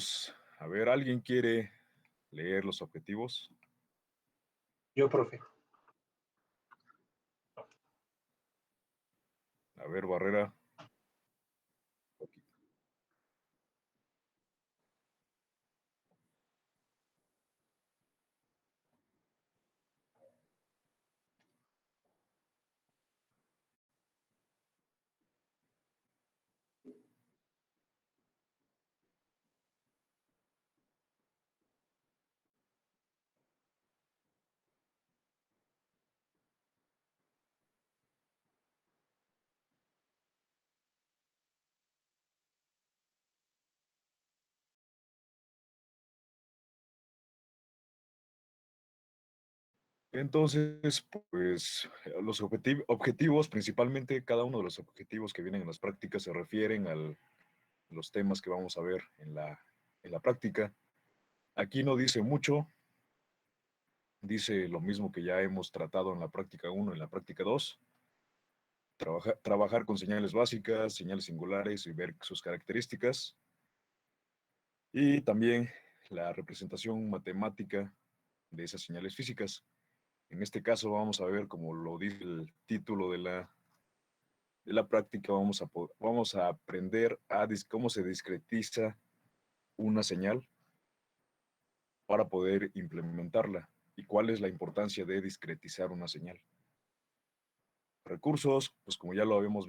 objetivos. A ver, ¿alguien quiere leer los objetivos? Yo, profe. A ver, Barrera. Entonces, pues los objetivos, principalmente cada uno de los objetivos que vienen en las prácticas se refieren a los temas que vamos a ver en la práctica. Aquí no dice mucho, dice lo mismo que ya hemos tratado en la práctica 1, en la práctica 2. Trabajar con señales básicas, señales singulares y ver sus características. Y también la representación matemática de esas señales físicas. En este caso vamos a ver, como lo dice el título de la práctica, vamos a aprender cómo se discretiza una señal para poder implementarla y cuál es la importancia de discretizar una señal. Recursos, pues como ya lo habíamos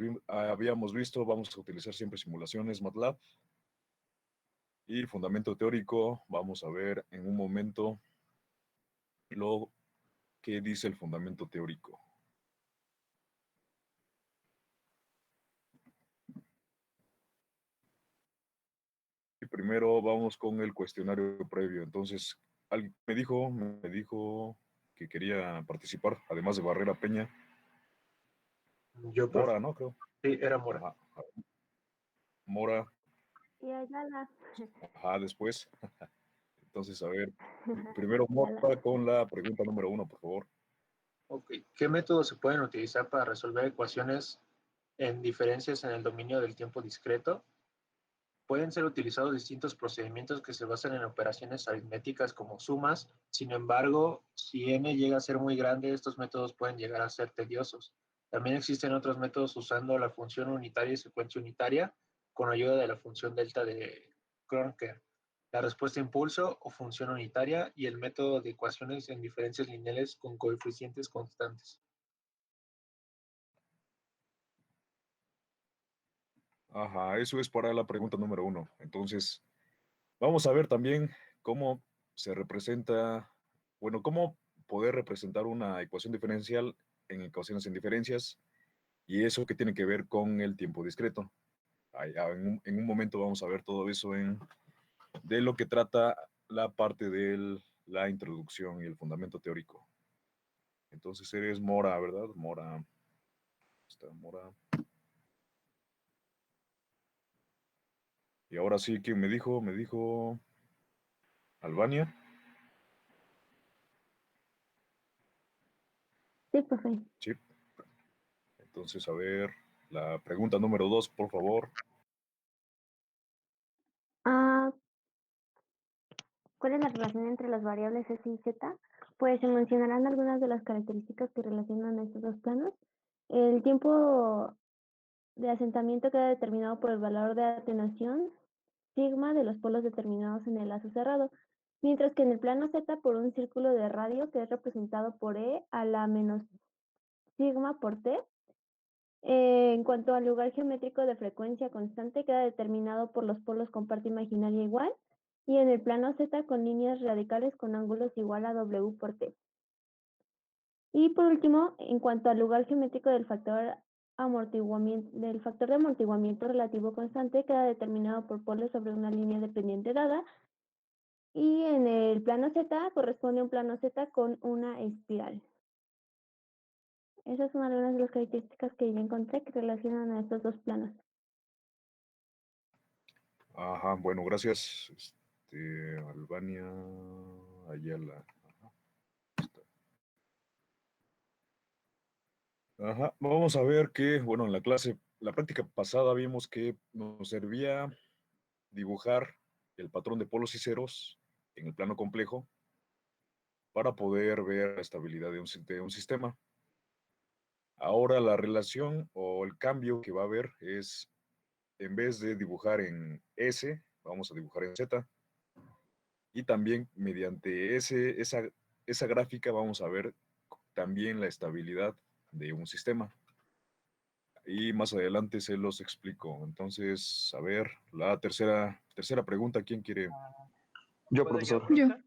visto, vamos a utilizar siempre simulaciones MATLAB. Y fundamento teórico, vamos a ver en un momento lo que dice el fundamento teórico. Y primero vamos con el cuestionario previo. Entonces, alguien me dijo que quería participar, además de Barrera Peña. Yo, profe. Mora, ¿no? Creo. Sí, era Mora. Ajá. Mora. Y Ayala. Ajá, después. Entonces, a ver, primero Ayala. Mora con la pregunta número 1, por favor. Ok. ¿Qué métodos se pueden utilizar para resolver ecuaciones en diferencias en el dominio del tiempo discreto? Pueden ser utilizados distintos procedimientos que se basan en operaciones aritméticas como sumas. Sin embargo, si n llega a ser muy grande, estos métodos pueden llegar a ser tediosos. También existen otros métodos usando la función unitaria y secuencia unitaria con ayuda de la función delta de Kronecker, la respuesta impulso o función unitaria y el método de ecuaciones en diferencias lineales con coeficientes constantes. Ajá, eso es para la pregunta número 1. Entonces, vamos a ver también cómo se representa, bueno, cómo poder representar una ecuación diferencial en ecuaciones en diferencias y eso que tiene que ver con el tiempo discreto. En un momento vamos a ver todo eso de lo que trata la parte de la introducción y el fundamento teórico. Entonces eres Mora, ¿verdad? Mora. Está Mora. Y ahora sí, ¿quién me dijo? Me dijo Albania. Sí, profe. Sí. Entonces, a ver, la pregunta número 2, por favor. ¿Cuál es la relación entre las variables S y Z? Pues se mencionarán algunas de las características que relacionan estos dos planos. El tiempo de asentamiento queda determinado por el valor de atenuación sigma de los polos determinados en el lazo cerrado, mientras que en el plano Z por un círculo de radio que es representado por E a la menos sigma por T. En cuanto al lugar geométrico de frecuencia constante, queda determinado por los polos con parte imaginaria igual, y en el plano Z con líneas radicales con ángulos igual a W por T. Y por último, en cuanto al lugar geométrico del factor de amortiguamiento relativo constante, queda determinado por polos sobre una línea dependiente dada, y en el plano Z corresponde a un plano Z con una espiral. Esas son algunas de las características que yo encontré que relacionan a estos dos planos. Ajá, bueno, gracias. Albania, Ayala. Ajá. Ajá, vamos a ver que, bueno, en la práctica pasada vimos que nos servía dibujar el patrón de polos y ceros en el plano complejo para poder ver la estabilidad de un sistema. Ahora la relación o el cambio que va a haber es, en vez de dibujar en S, vamos a dibujar en Z. Y también mediante esa gráfica vamos a ver también la estabilidad de un sistema. Y más adelante se los explico. Entonces, a ver, la tercera pregunta, ¿quién quiere? Yo, ¿Puedo yo, profesor. profesor?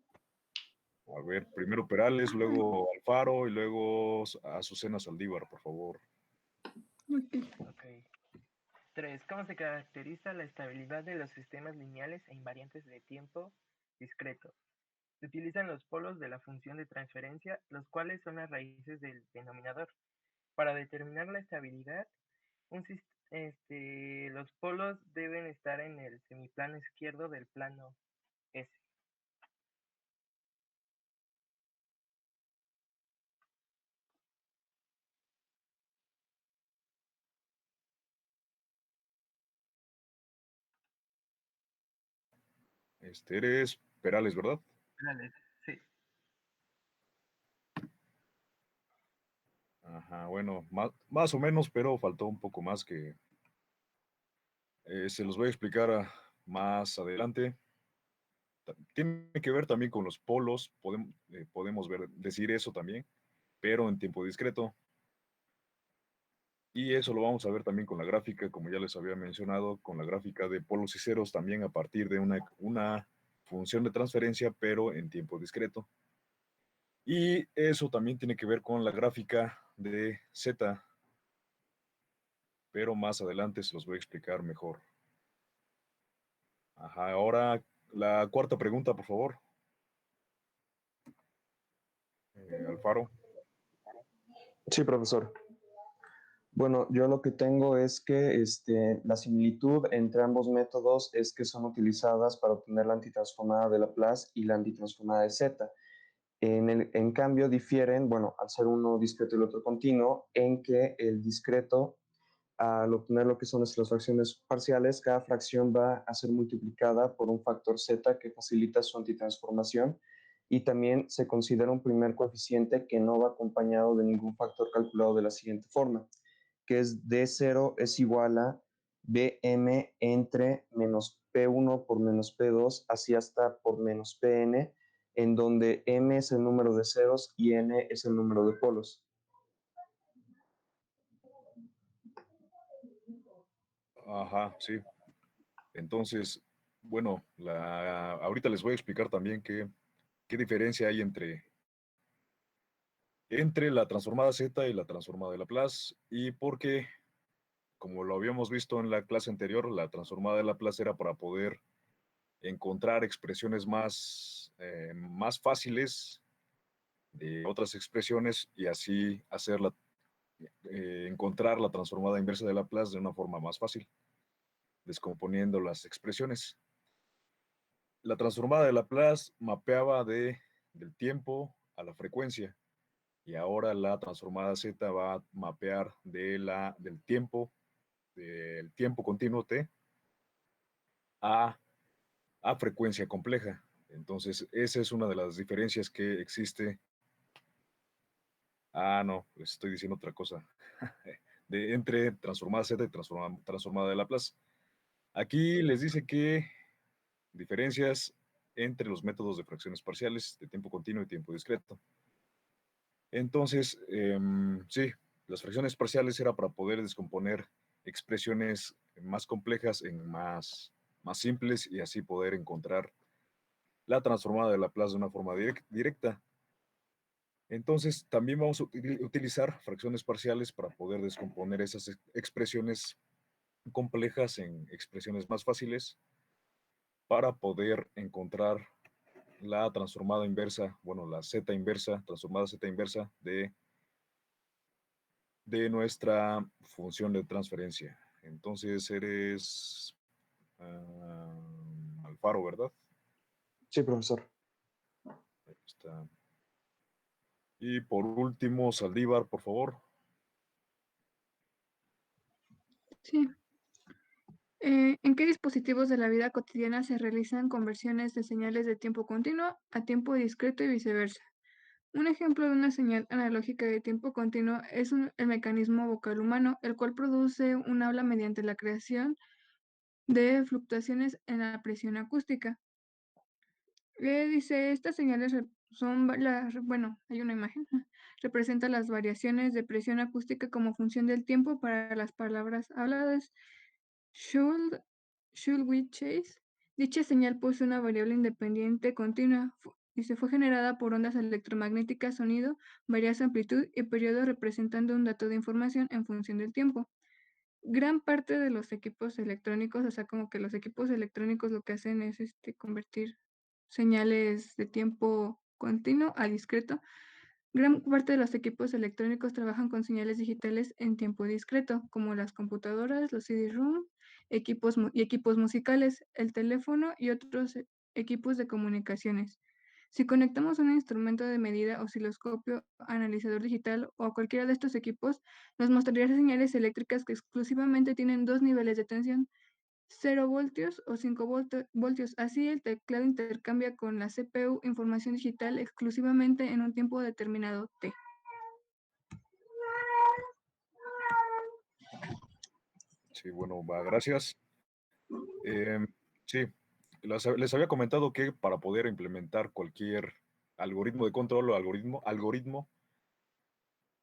A ver, primero Perales, luego Alfaro y luego Azucena Saldívar, por favor. Ok. 3. ¿Cómo se caracteriza la estabilidad de los sistemas lineales e invariantes de tiempo discreto? Se utilizan los polos de la función de transferencia, los cuales son las raíces del denominador. Para determinar la estabilidad, los polos deben estar en el semiplano izquierdo del plano S. Eres Perales, ¿verdad? Dale, sí. Ajá, bueno, más o menos, pero faltó un poco más que se los voy a explicar más adelante. Tiene que ver también con los polos, podemos decir eso también, pero en tiempo discreto. Y eso lo vamos a ver también con la gráfica, como ya les había mencionado, con la gráfica de polos y ceros también a partir de una función de transferencia, pero en tiempo discreto. Y eso también tiene que ver con la gráfica de Z, pero más adelante se los voy a explicar mejor. Ajá, ahora la cuarta pregunta, por favor. Alfaro. Sí, profesor. Bueno, yo lo que tengo es que la similitud entre ambos métodos es que son utilizadas para obtener la antitransformada de Laplace y la antitransformada de Z. En cambio, difieren, bueno, al ser uno discreto y el otro continuo, en que el discreto, al obtener lo que son nuestras fracciones parciales, cada fracción va a ser multiplicada por un factor Z que facilita su antitransformación y también se considera un primer coeficiente que no va acompañado de ningún factor calculado de la siguiente forma, que es D0 es igual a Bm entre menos P1 por menos P2, así hasta por menos Pn, en donde m es el número de ceros y n es el número de polos. Ajá, sí. Entonces, bueno, ahorita les voy a explicar también qué diferencia hay entre la transformada Z y la transformada de Laplace y por qué, como lo habíamos visto en la clase anterior, la transformada de Laplace era para poder encontrar expresiones más fáciles de otras expresiones y así encontrar la transformada inversa de Laplace de una forma más fácil, descomponiendo las expresiones. La transformada de Laplace mapeaba del tiempo a la frecuencia y ahora la transformada Z va a mapear del tiempo continuo t a frecuencia compleja. Entonces, esa es una de las diferencias que existe. Ah, no, les estoy diciendo otra cosa. Entre transformada Z y transformada de Laplace. Aquí les dice que diferencias entre los métodos de fracciones parciales de tiempo continuo y tiempo discreto. Entonces, sí, las fracciones parciales era para poder descomponer expresiones más complejas en más simples y así poder encontrar la transformada de Laplace de una forma directa. Entonces, también vamos a utilizar fracciones parciales para poder descomponer esas expresiones complejas en expresiones más fáciles para poder encontrar la transformada inversa, bueno, la Z inversa, transformada Z inversa de nuestra función de transferencia. Entonces eres Alfaro, ¿verdad? Sí, profesor. Ahí está. Y por último, Saldívar, por favor. Sí. ¿En qué dispositivos de la vida cotidiana se realizan conversiones de señales de tiempo continuo a tiempo discreto y viceversa? Un ejemplo de una señal analógica de tiempo continuo es el mecanismo vocal humano, el cual produce un habla mediante la creación de fluctuaciones en la presión acústica. Dice, estas señales bueno, hay una imagen, representa las variaciones de presión acústica como función del tiempo para las palabras habladas. Should, should we chase? Dicha señal posee una variable independiente continua. Dice, fue generada por ondas electromagnéticas, sonido, varias amplitud y periodo representando un dato de información en función del tiempo. Gran parte de los equipos electrónicos, o sea, como que los equipos electrónicos lo que hacen es convertir señales de tiempo continuo a discreto. Gran parte de los equipos electrónicos trabajan con señales digitales en tiempo discreto, como las computadoras, los CD-ROM, equipos musicales, el teléfono y otros equipos de comunicaciones. Si conectamos un instrumento de medida, osciloscopio, analizador digital o a cualquiera de estos equipos, nos mostrará señales eléctricas que exclusivamente tienen dos niveles de tensión, 0 voltios o 5 voltios. Así, el teclado intercambia con la CPU información digital exclusivamente en un tiempo determinado t. Sí, bueno, gracias. Sí, les había comentado que para poder implementar cualquier algoritmo de control o algoritmo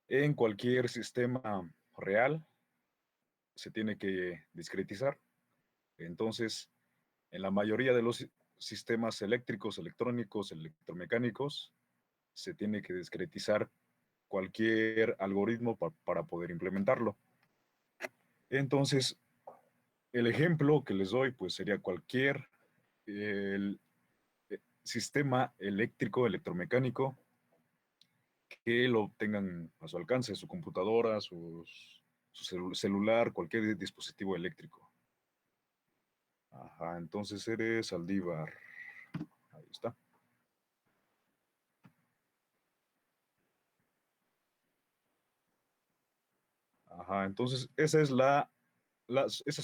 en cualquier sistema real, se tiene que discretizar. Entonces, en la mayoría de los sistemas eléctricos, electrónicos, electromecánicos, se tiene que discretizar cualquier algoritmo para poder implementarlo. Entonces, el ejemplo que les doy, pues sería cualquier el, sistema eléctrico, electromecánico, que lo tengan a su alcance, su computadora, su celular, cualquier dispositivo eléctrico. Ajá, entonces eres Saldívar. Ahí está. Ajá, entonces esas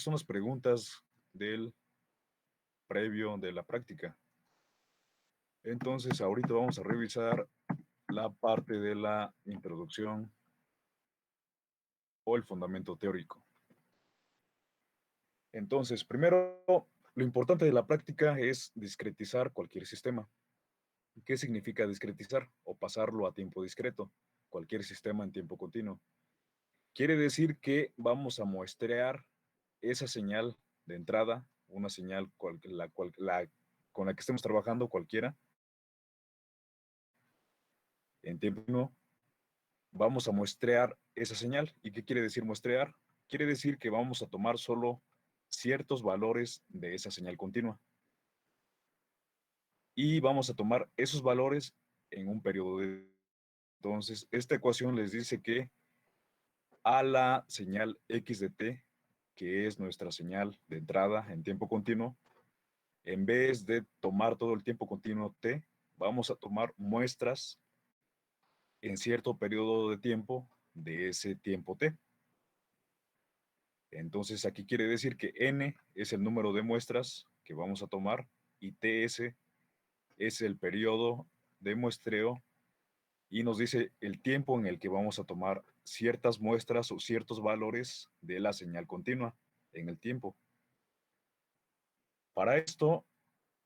son las preguntas del previo de la práctica. Entonces ahorita vamos a revisar la parte de la introducción o el fundamento teórico. Entonces, primero, lo importante de la práctica es discretizar cualquier sistema. ¿Qué significa discretizar o pasarlo a tiempo discreto? Cualquier sistema en tiempo continuo. Quiere decir que vamos a muestrear esa señal de entrada, una señal con la que estemos trabajando cualquiera, en tiempo continuo, vamos a muestrear esa señal. ¿Y qué quiere decir muestrear? Quiere decir que vamos a tomar solo ciertos valores de esa señal continua. Y vamos a tomar esos valores en un periodo de... Entonces, esta ecuación les dice que a la señal x de t, que es nuestra señal de entrada en tiempo continuo, en vez de tomar todo el tiempo continuo t, vamos a tomar muestras en cierto periodo de tiempo de ese tiempo t. Entonces, aquí quiere decir que n es el número de muestras que vamos a tomar y ts es el periodo de muestreo y nos dice el tiempo en el que vamos a tomar ciertas muestras o ciertos valores de la señal continua en el tiempo. Para esto,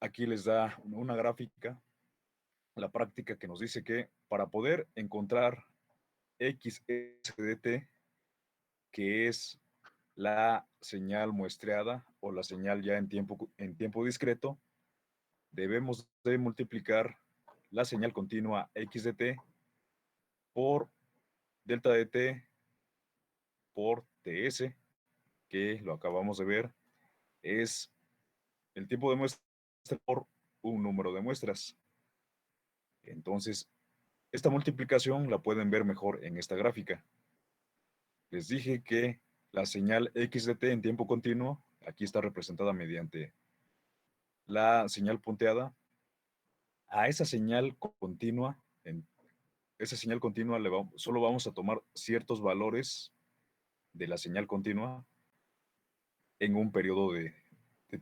aquí les da una gráfica, la práctica que nos dice que para poder encontrar x de t, que es la señal muestreada o la señal ya en tiempo discreto, debemos de multiplicar la señal continua x de t por delta de t por ts, que lo acabamos de ver, es el tiempo de muestra por un número de muestras. Entonces, esta multiplicación la pueden ver mejor en esta gráfica. Les dije que la señal x de t en tiempo continuo, aquí está representada mediante la señal punteada. A esa señal continua, solo vamos a tomar ciertos valores de la señal continua en un periodo de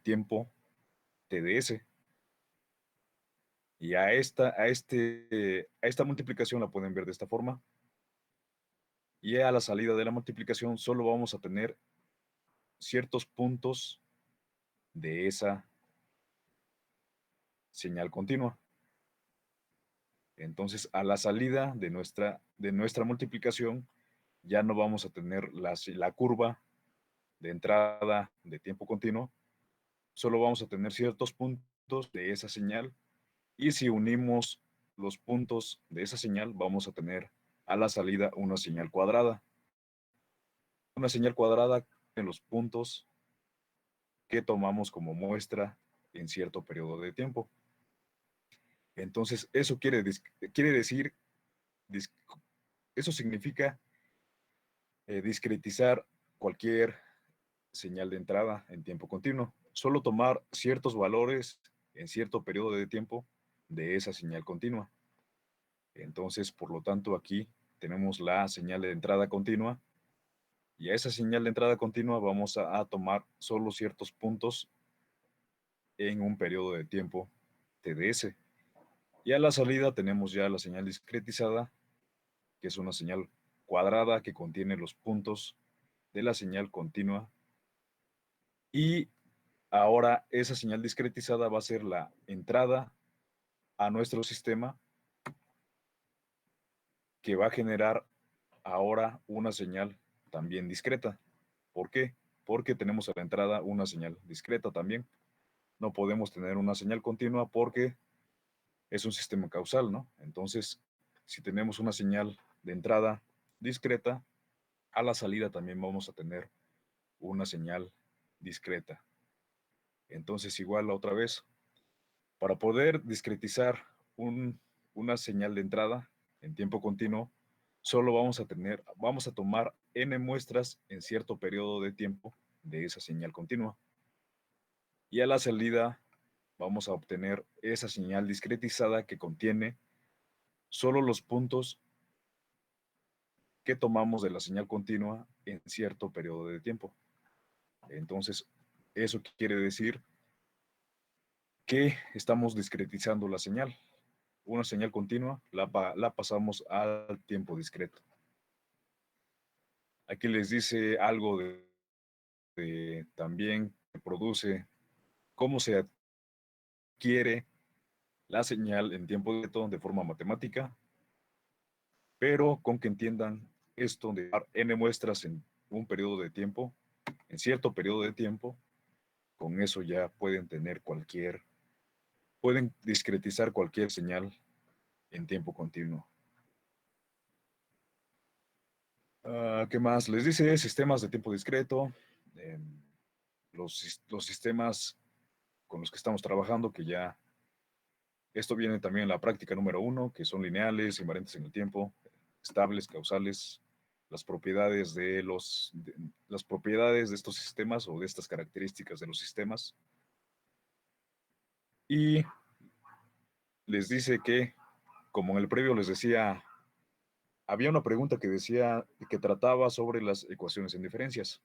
tiempo TDS. Y a esta multiplicación la pueden ver de esta forma. Y a la salida de la multiplicación solo vamos a tener ciertos puntos de esa señal continua. Entonces, a la salida de nuestra multiplicación, ya no vamos a tener la curva de entrada de tiempo continuo, solo vamos a tener ciertos puntos de esa señal, y si unimos los puntos de esa señal, vamos a tener a la salida una señal cuadrada. Una señal cuadrada en los puntos que tomamos como muestra en cierto periodo de tiempo. Entonces, eso quiere decir, eso significa discretizar cualquier señal de entrada en tiempo continuo. Solo tomar ciertos valores en cierto periodo de tiempo de esa señal continua. Entonces, por lo tanto, aquí tenemos la señal de entrada continua, y a esa señal de entrada continua vamos a tomar solo ciertos puntos en un periodo de tiempo TDS. Y a la salida tenemos ya la señal discretizada, que es una señal cuadrada que contiene los puntos de la señal continua. Y ahora esa señal discretizada va a ser la entrada a nuestro sistema, que va a generar ahora una señal también discreta. ¿Por qué? Porque tenemos a la entrada una señal discreta también. No podemos tener una señal continua porque es un sistema causal, ¿no? Entonces, si tenemos una señal de entrada discreta, a la salida también vamos a tener una señal discreta. Entonces, igual otra vez, para poder discretizar una señal de entrada en tiempo continuo, solo vamos a tomar n muestras en cierto periodo de tiempo de esa señal continua. Y a la salida vamos a obtener esa señal discretizada que contiene solo los puntos que tomamos de la señal continua en cierto periodo de tiempo. Entonces, eso quiere decir que estamos discretizando la señal. Una señal continua la pasamos al tiempo discreto. Aquí les dice algo de también que produce cómo se adquiere la señal en tiempo discreto de forma matemática, pero con que entiendan esto de dar n muestras en un periodo de tiempo, en cierto periodo de tiempo, con eso ya pueden discretizar cualquier señal en tiempo continuo. ¿Qué más? Les dice sistemas de tiempo discreto, los sistemas con los que estamos trabajando, que ya esto viene también en la práctica número 1, que son lineales, invariantes en el tiempo, estables, causales, las propiedades las propiedades de estos sistemas o de estas características de los sistemas. Y les dice que, como en el previo les decía, había una pregunta que trataba sobre las ecuaciones en diferencias.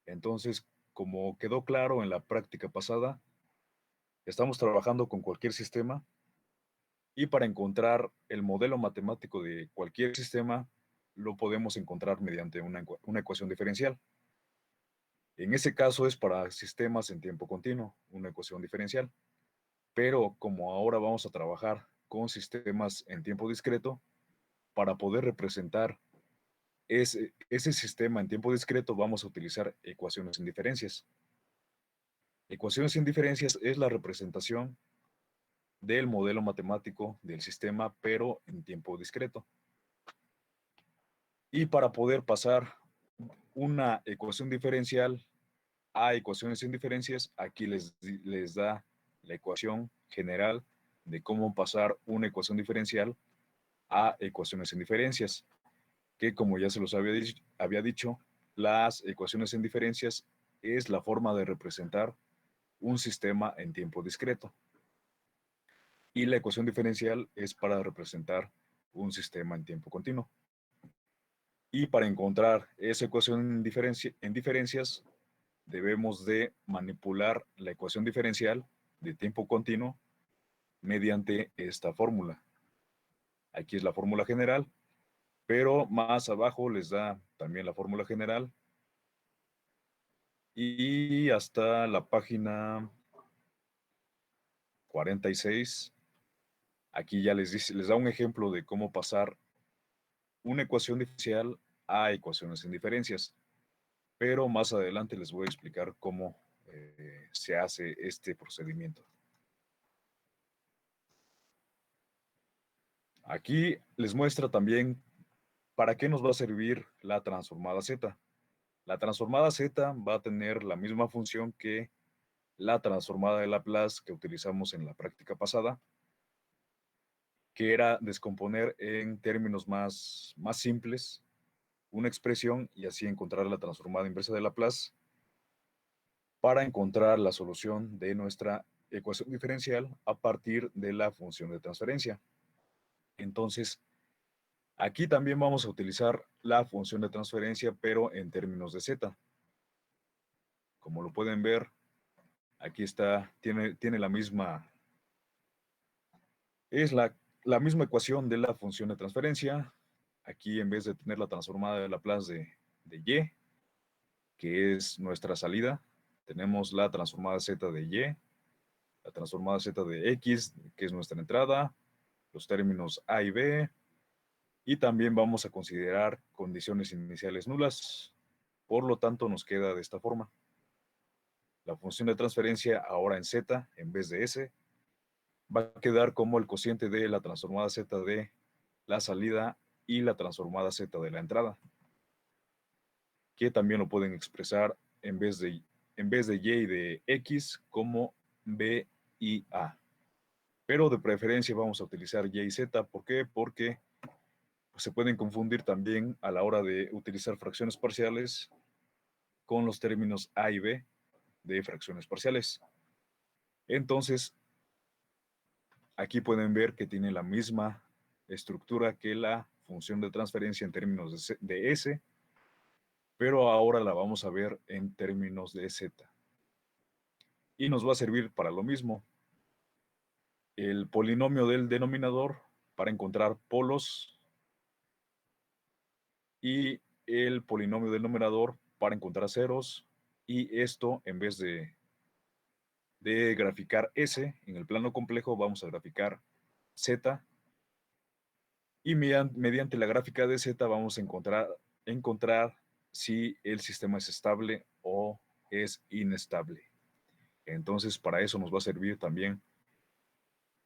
Entonces, como quedó claro en la práctica pasada, estamos trabajando con cualquier sistema, y para encontrar el modelo matemático de cualquier sistema lo podemos encontrar mediante una ecuación diferencial. En ese caso es para sistemas en tiempo continuo, una ecuación diferencial. Pero como ahora vamos a trabajar con sistemas en tiempo discreto, para poder representar ese sistema en tiempo discreto vamos a utilizar ecuaciones en diferencias. Ecuaciones en diferencias es la representación del modelo matemático del sistema, pero en tiempo discreto. Y para poder pasar una ecuación diferencial a ecuaciones en diferencias, aquí les da la ecuación general de cómo pasar una ecuación diferencial a ecuaciones en diferencias, que como ya se los había dicho, las ecuaciones en diferencias es la forma de representar un sistema en tiempo discreto. Y la ecuación diferencial es para representar un sistema en tiempo continuo. Y para encontrar esa ecuación en diferencias, debemos de manipular la ecuación diferencial de tiempo continuo mediante esta fórmula. Aquí es la fórmula general, pero más abajo les da también la fórmula general y hasta la página 46, aquí ya les da un ejemplo de cómo pasar una ecuación diferencial a ecuaciones en diferencias, pero más adelante les voy a explicar cómo se hace este procedimiento. Aquí les muestra también para qué nos va a servir la transformada Z. La transformada Z va a tener la misma función que la transformada de Laplace que utilizamos en la práctica pasada, que era descomponer en términos más simples una expresión y así encontrar la transformada inversa de Laplace para encontrar la solución de nuestra ecuación diferencial a partir de la función de transferencia. Entonces, aquí también vamos a utilizar la función de transferencia, pero en términos de Z. Como lo pueden ver, aquí está, tiene la misma, es la misma ecuación de la función de transferencia. Aquí en vez de tener la transformada de Laplace de Y, que es nuestra salida, tenemos la transformada Z de Y, la transformada Z de X, que es nuestra entrada, los términos A y B, y también vamos a considerar condiciones iniciales nulas. Por lo tanto, nos queda de esta forma. La función de transferencia ahora en Z en vez de S va a quedar como el cociente de la transformada Z de la salida y la transformada Z de la entrada, que también lo pueden expresar en vez de Y y de X como B y A. Pero de preferencia vamos a utilizar Y y Z. ¿Por qué? Porque pues, se pueden confundir también a la hora de utilizar fracciones parciales con los términos A y B de fracciones parciales. Entonces, aquí pueden ver que tiene la misma estructura que la función de transferencia en términos de S, pero ahora la vamos a ver en términos de Z. Y nos va a servir para lo mismo. El polinomio del denominador para encontrar polos y el polinomio del numerador para encontrar ceros, y esto en vez de graficar S en el plano complejo vamos a graficar Z, y mediante la gráfica de Z vamos a encontrar si el sistema es estable o es inestable. Entonces para eso nos va a servir también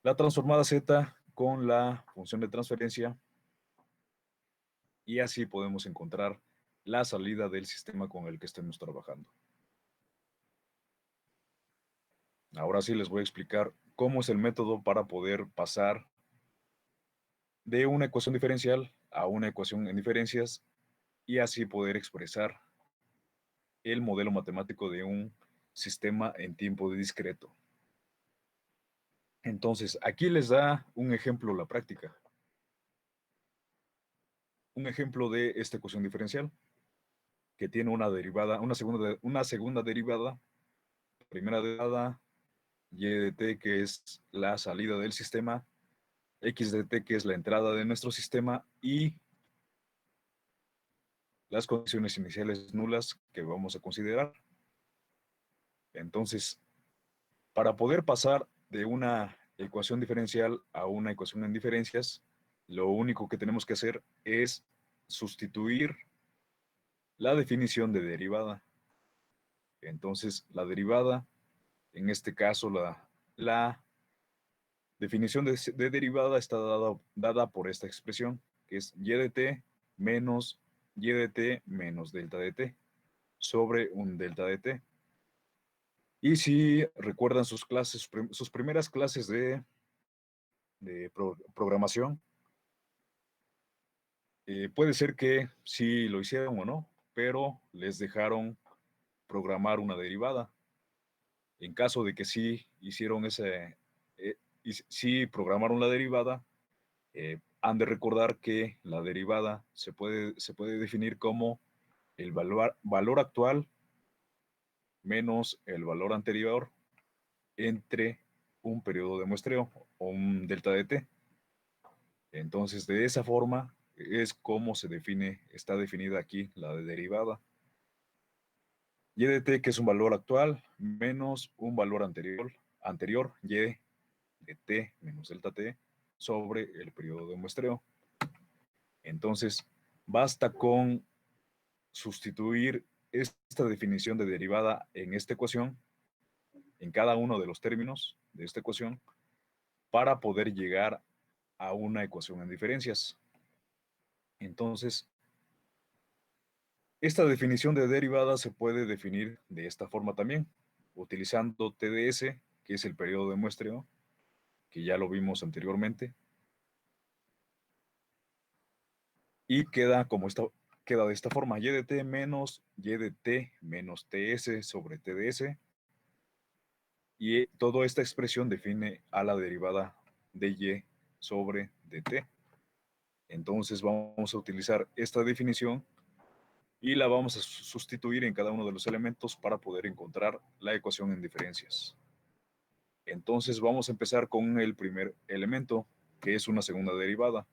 la transformada Z con la función de transferencia, y así podemos encontrar la salida del sistema con el que estemos trabajando. Ahora sí les voy a explicar cómo es el método para poder pasar de una ecuación diferencial a una ecuación en diferencias y así poder expresar el modelo matemático de un sistema en tiempo discreto. Entonces, aquí les da un ejemplo la práctica. Un ejemplo de esta ecuación diferencial que tiene una derivada, una segunda derivada, primera derivada, y de t, que es la salida del sistema, x de t, que es la entrada de nuestro sistema, y las condiciones iniciales nulas que vamos a considerar. Entonces, para poder pasar de una ecuación diferencial a una ecuación en diferencias, lo único que tenemos que hacer es sustituir la definición de derivada. Entonces, la derivada, en este caso, la definición de derivada está dada por esta expresión, que es y de t menos y de t menos delta de t sobre un delta de t. Y si recuerdan sus clases, sus primeras clases de programación, puede ser que sí lo hicieron o no, pero les dejaron programar una derivada. En caso de que sí hicieron sí programaron la derivada, han de recordar que la derivada se puede definir como el valor actual menos el valor anterior entre un periodo de muestreo o un delta de t. Entonces, de esa forma es como está definida aquí la derivada. Y de t, que es un valor actual, menos un valor anterior, y de t menos delta t, sobre el periodo de muestreo. Entonces, basta con sustituir esta definición de derivada en esta ecuación, en cada uno de los términos de esta ecuación, para poder llegar a una ecuación en diferencias. Entonces, esta definición de derivada se puede definir de esta forma también, utilizando TDS, que es el periodo de muestreo, que ya lo vimos anteriormente, y queda de esta forma: y de t menos y de t menos ts sobre tds, y toda esta expresión define a la derivada de y sobre dt. Entonces vamos a utilizar esta definición y la vamos a sustituir en cada uno de los elementos para poder encontrar la ecuación en diferencias. Entonces vamos a empezar con el primer elemento, que es una segunda derivada.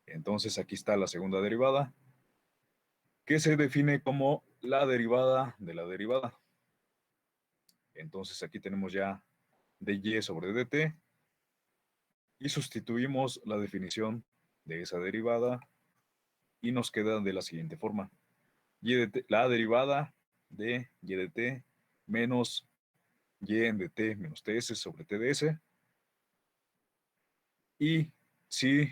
Entonces aquí está la segunda derivada, que se define como la derivada de la derivada. Entonces aquí tenemos ya dy sobre dt y sustituimos la definición de esa derivada y nos queda de la siguiente forma: la derivada de y de t menos y en dt menos ts sobre tds. Y si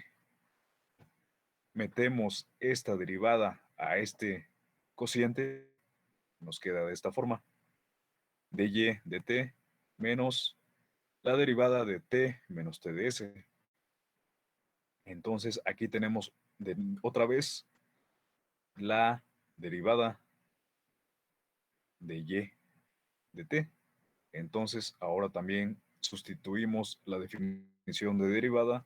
metemos esta derivada a este cociente, nos queda de esta forma: dy de t menos la derivada de t menos tds. Entonces aquí tenemos otra vez la derivada de y de t. Entonces ahora también sustituimos la definición de derivada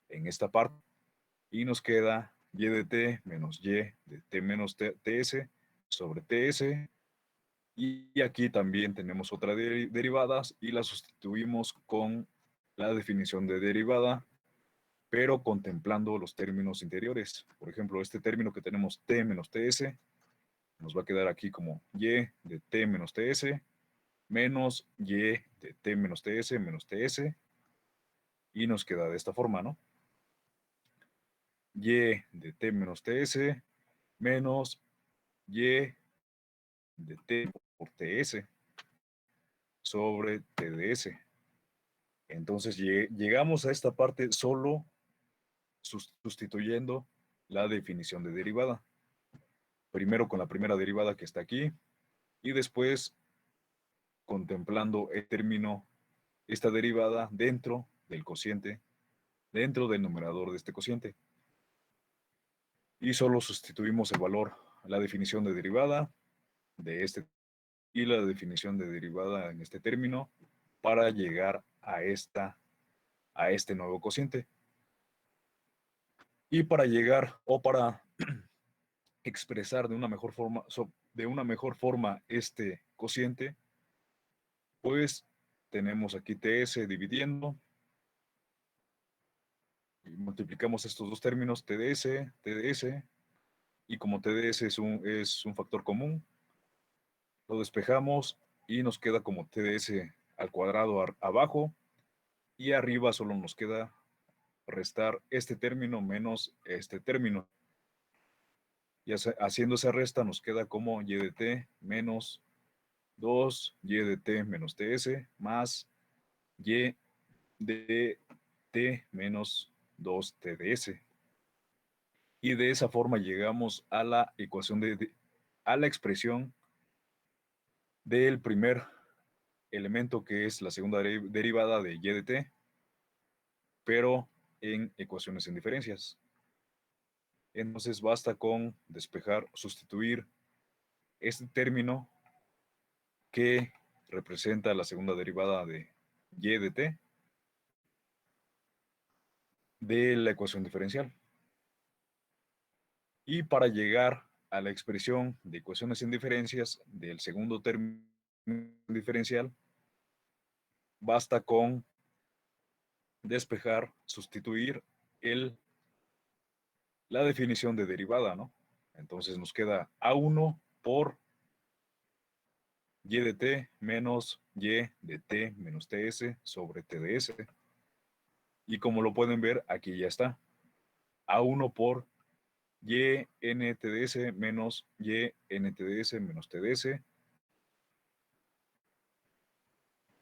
en esta parte y nos queda y de t menos y de t menos ts sobre ts. Y aquí también tenemos otra derivada y la sustituimos con la definición de derivada, pero contemplando los términos interiores. Por ejemplo, este término que tenemos t menos ts, nos va a quedar aquí como y de t menos ts menos y de t menos ts, y nos queda de esta forma, ¿no? Y de t menos ts menos y de t por ts sobre tds. Entonces llegamos a esta parte solo sustituyendo la definición de derivada. Primero con la primera derivada que está aquí y después contemplando el término, esta derivada dentro del cociente, dentro del numerador de este cociente. Y solo sustituimos el valor, la definición de derivada de este y la definición de derivada en este término para llegar a este nuevo cociente. Y para llegar o para expresar de una mejor forma este cociente, pues tenemos aquí TS dividiendo y multiplicamos estos dos términos, TDS, TDS, y como TDS es un factor común, lo despejamos y nos queda como TDS al cuadrado abajo, y arriba solo nos queda restar este término menos este término. Y haciendo esa resta nos queda como y de t menos 2 y de t menos ts más y de t menos 2 tds. Y de esa forma llegamos a la ecuación a la expresión del primer elemento, que es la segunda derivada de y de t, pero en ecuaciones en diferencias. Entonces basta con despejar, sustituir este término que representa la segunda derivada de y de t de la ecuación diferencial. Y para llegar a la expresión de ecuaciones en diferencias del segundo término diferencial, basta con despejar, sustituir la definición de derivada, ¿no? Entonces nos queda A1 por y de t menos y de t menos ts sobre t de s. Y como lo pueden ver, aquí ya está. A1 por y n t de s menos y n t de s menos t de s.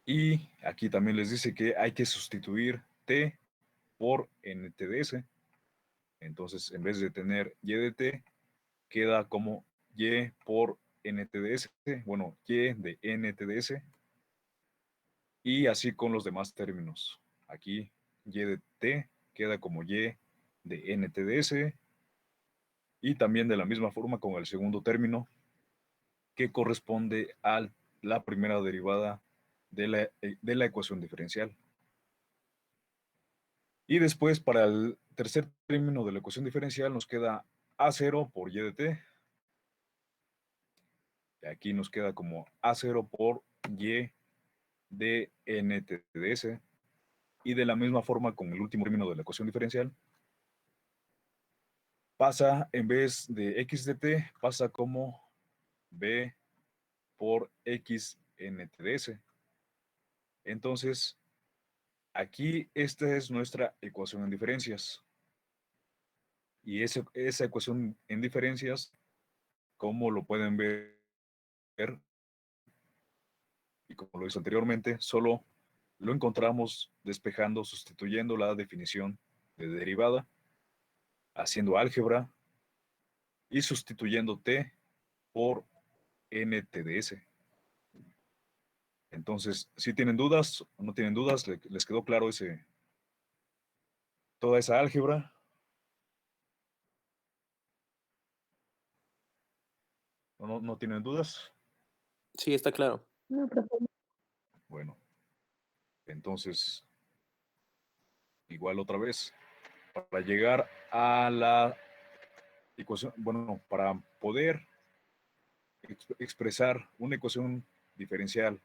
Y aquí también les dice que hay que sustituir t por n t de s. Entonces, en vez de tener y de t, queda como y por NTDS, bueno, y de NTDS, y así con los demás términos. Aquí y de t queda como y de NTDS, y también de la misma forma con el segundo término, que corresponde a la primera derivada de la ecuación diferencial. Y después, para el tercer término de la ecuación diferencial, nos queda A0 por y de t. Y aquí nos queda como A0 por y de NTDS. Y de la misma forma con el último término de la ecuación diferencial, pasa, en vez de x de t, pasa como b por x NTDS. Entonces, aquí esta es nuestra ecuación en diferencias. Y esa ecuación en diferencias, como lo pueden ver, y como lo hice anteriormente, solo lo encontramos despejando, sustituyendo la definición de derivada, haciendo álgebra y sustituyendo t por NTDS. Entonces, si tienen dudas o no tienen dudas, les quedó claro toda esa álgebra. ¿No tienen dudas? Sí, está claro. No, profe. Bueno, entonces, igual otra vez, para llegar a la ecuación, bueno, para poder expresar una ecuación diferencial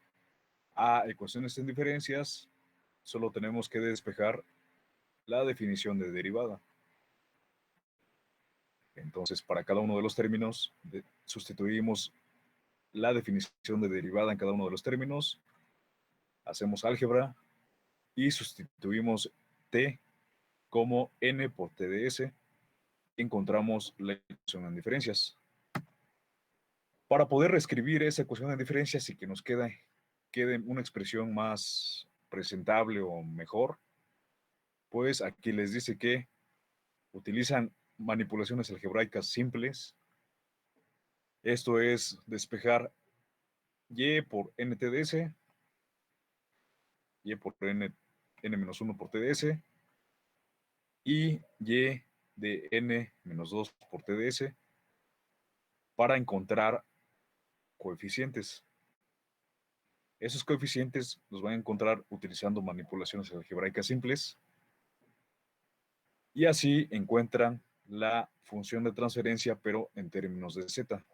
a ecuaciones en diferencias, solo tenemos que despejar la definición de derivada. Entonces, para cada uno de los términos, sustituimos la definición de derivada en cada uno de los términos, hacemos álgebra y sustituimos t como n por t de s, encontramos la ecuación en diferencias. Para poder reescribir esa ecuación en diferencias y que nos quede una expresión más presentable o mejor, pues aquí les dice que utilizan manipulaciones algebraicas simples. Esto es despejar y por NTDS, y por n-1 por TDS, y y de n-2 por TDS, para encontrar coeficientes. Esos coeficientes los van a encontrar utilizando manipulaciones algebraicas simples, y así encuentran la función de transferencia, pero en términos de z.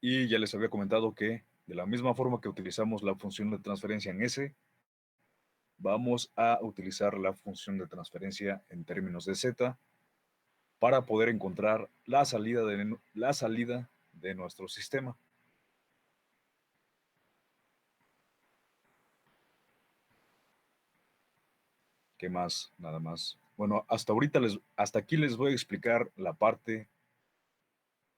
Y ya les había comentado que de la misma forma que utilizamos la función de transferencia en S, vamos a utilizar la función de transferencia en términos de z para poder encontrar la salida de nuestro sistema. ¿Qué más? Nada más. Bueno, hasta aquí les voy a explicar la parte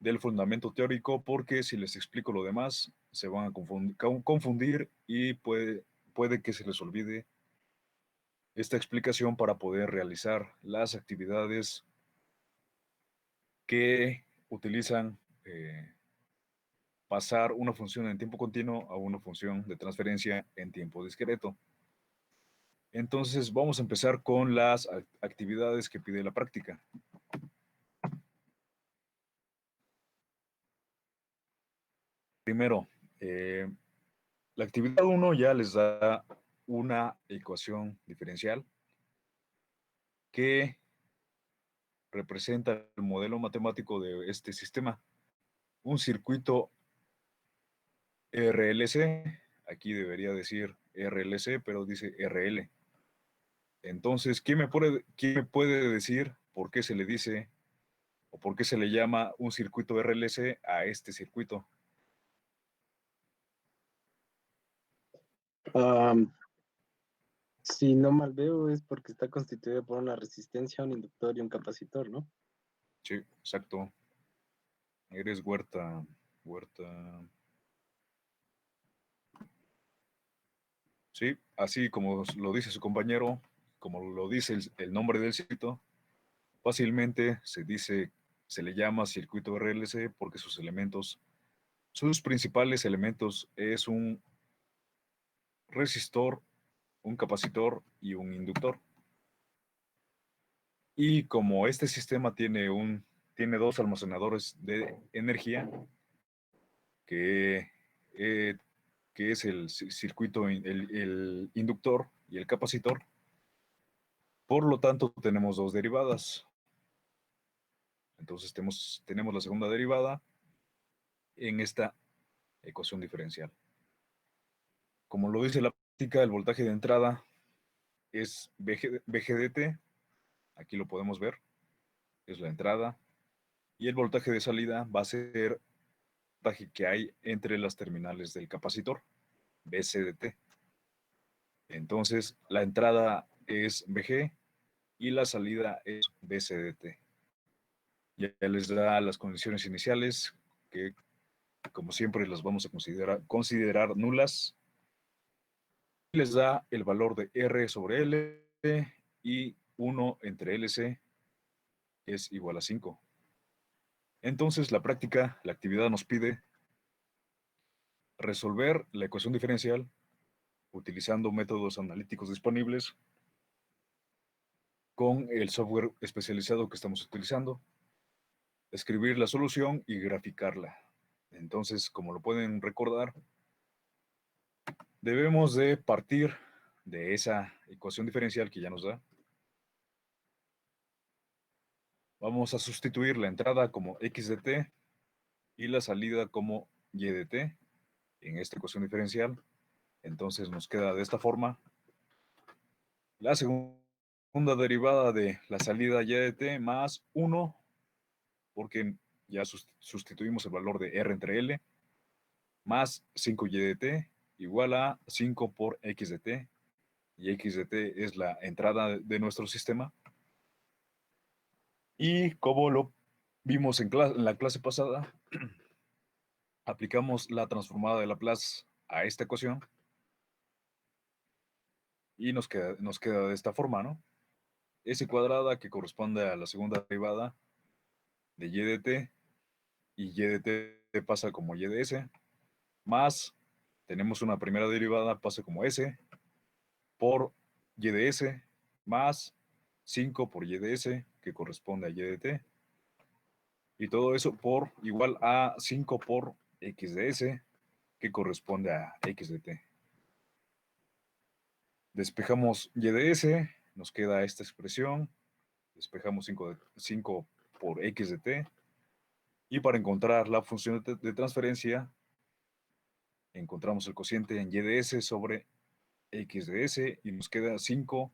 del fundamento teórico, porque si les explico lo demás, se van a confundir y puede que se les olvide esta explicación para poder realizar las actividades que utilizan pasar una función en tiempo continuo a una función de transferencia en tiempo discreto. Entonces vamos a empezar con las actividades que pide la práctica. Primero, la actividad 1 ya les da una ecuación diferencial que representa el modelo matemático de este sistema. Un circuito RLC, aquí debería decir RLC, pero dice RL. Entonces, ¿quién me puede decir por qué se le dice o por qué se le llama un circuito RLC a este circuito? Si no mal veo, es porque está constituido por una resistencia, un inductor y un capacitor, ¿no? Sí, exacto. Eres Huerta. Sí, así como lo dice su compañero, como lo dice el nombre del circuito, fácilmente se le llama circuito RLC porque sus principales elementos es un resistor, un capacitor y un inductor. Y como este sistema tiene dos almacenadores de energía, que, eh, que es el circuito, el inductor y el capacitor, por lo tanto tenemos dos derivadas. Entonces tenemos la segunda derivada en esta ecuación diferencial. Como lo dice la práctica, el voltaje de entrada es VGDT, aquí lo podemos ver, es la entrada, y el voltaje de salida va a ser el voltaje que hay entre las terminales del capacitor, VCDT. Entonces, la entrada es VG y la salida es VCDT. Ya les da las condiciones iniciales, que como siempre las vamos a considerar nulas. Les da el valor de R sobre L y 1 entre LC es igual a 5. Entonces, la actividad nos pide resolver la ecuación diferencial utilizando métodos analíticos disponibles con el software especializado que estamos utilizando, escribir la solución y graficarla. Entonces, como lo pueden recordar, debemos de partir de esa ecuación diferencial que ya nos da. Vamos a sustituir la entrada como x de t y la salida como y de t en esta ecuación diferencial. Entonces nos queda de esta forma. La segunda derivada de la salida y de t más 1, porque ya sustituimos el valor de r entre l, más 5y de t igual a 5 por x de t, y x de t es la entrada de nuestro sistema. Y como lo vimos en la clase pasada, aplicamos la transformada de Laplace a esta ecuación y nos queda de esta forma, ¿no? S cuadrada, que corresponde a la segunda derivada de y de t, y y de t pasa como y de s, más tenemos una primera derivada, pasa como s, por y de s, más 5 por y de s, que corresponde a y de t, y todo eso por igual a 5 por x de s, que corresponde a x de t. Despejamos y de s, nos queda esta expresión, despejamos 5 por x de t, y para encontrar la función de transferencia, encontramos el cociente en y de s sobre x de s, y nos queda 5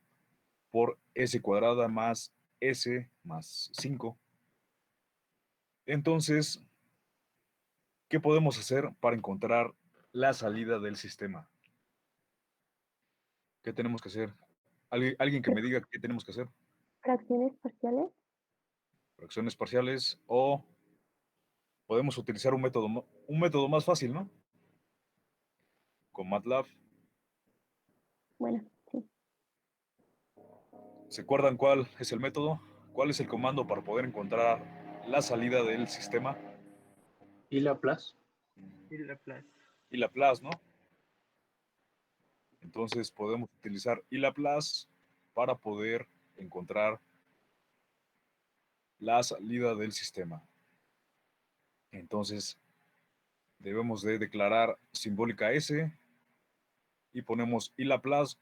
por s cuadrada más s más 5. Entonces, ¿qué podemos hacer para encontrar la salida del sistema? ¿Qué tenemos que hacer? ¿Alguien que me diga qué tenemos que hacer? Fracciones parciales. Fracciones parciales, o podemos utilizar un método más fácil, ¿no? Con MATLAB. Bueno, sí. ¿Se acuerdan cuál es el método? ¿Cuál es el comando para poder encontrar la salida del sistema? ¿Y Laplace? Y Laplace. Y Laplace, ¿no? Entonces podemos utilizar y Laplace para poder encontrar la salida del sistema. Entonces debemos de declarar simbólica S y ponemos y Laplace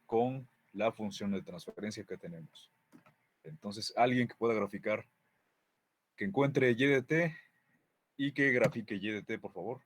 con la función de transferencia que tenemos. Entonces, alguien que pueda graficar, que encuentre y de t y que grafique y de t, por favor.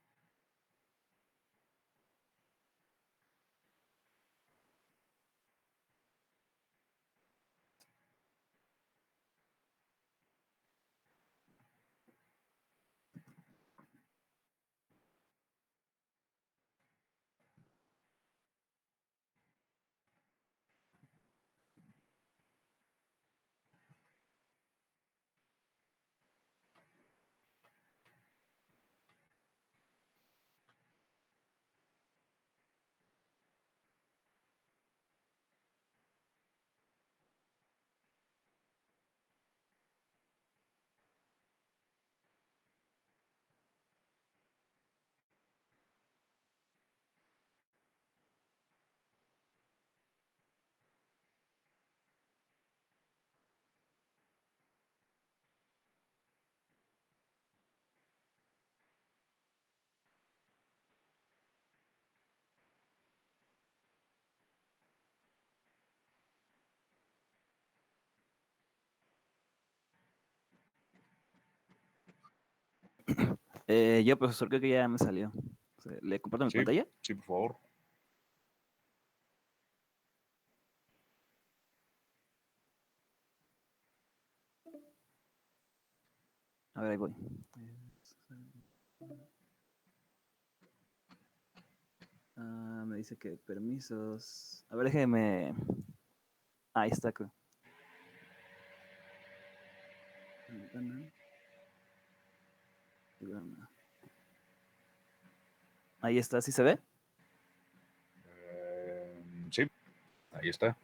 Yo, profesor, creo que ya me salió. O sea, ¿le comparto mi Sí, pantalla? sí, por favor. A ver, ahí voy. Me dice que permisos. A ver, déjeme. Ahí está, creo. Ventana. Diagrama. Ahí está, ¿sí se ve? Sí, ahí está.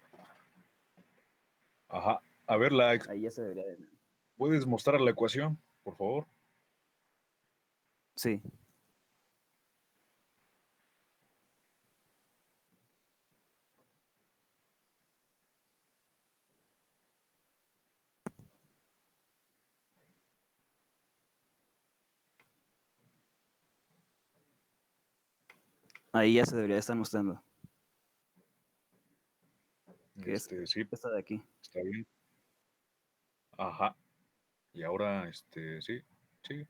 Ajá. A ver, Ahí ya se debería de... ¿puedes mostrar la ecuación, por favor? Sí. Ahí ya se debería de estar mostrando. Que es Sí, esta de aquí. está bien. Ajá. Y ahora, sí, sí.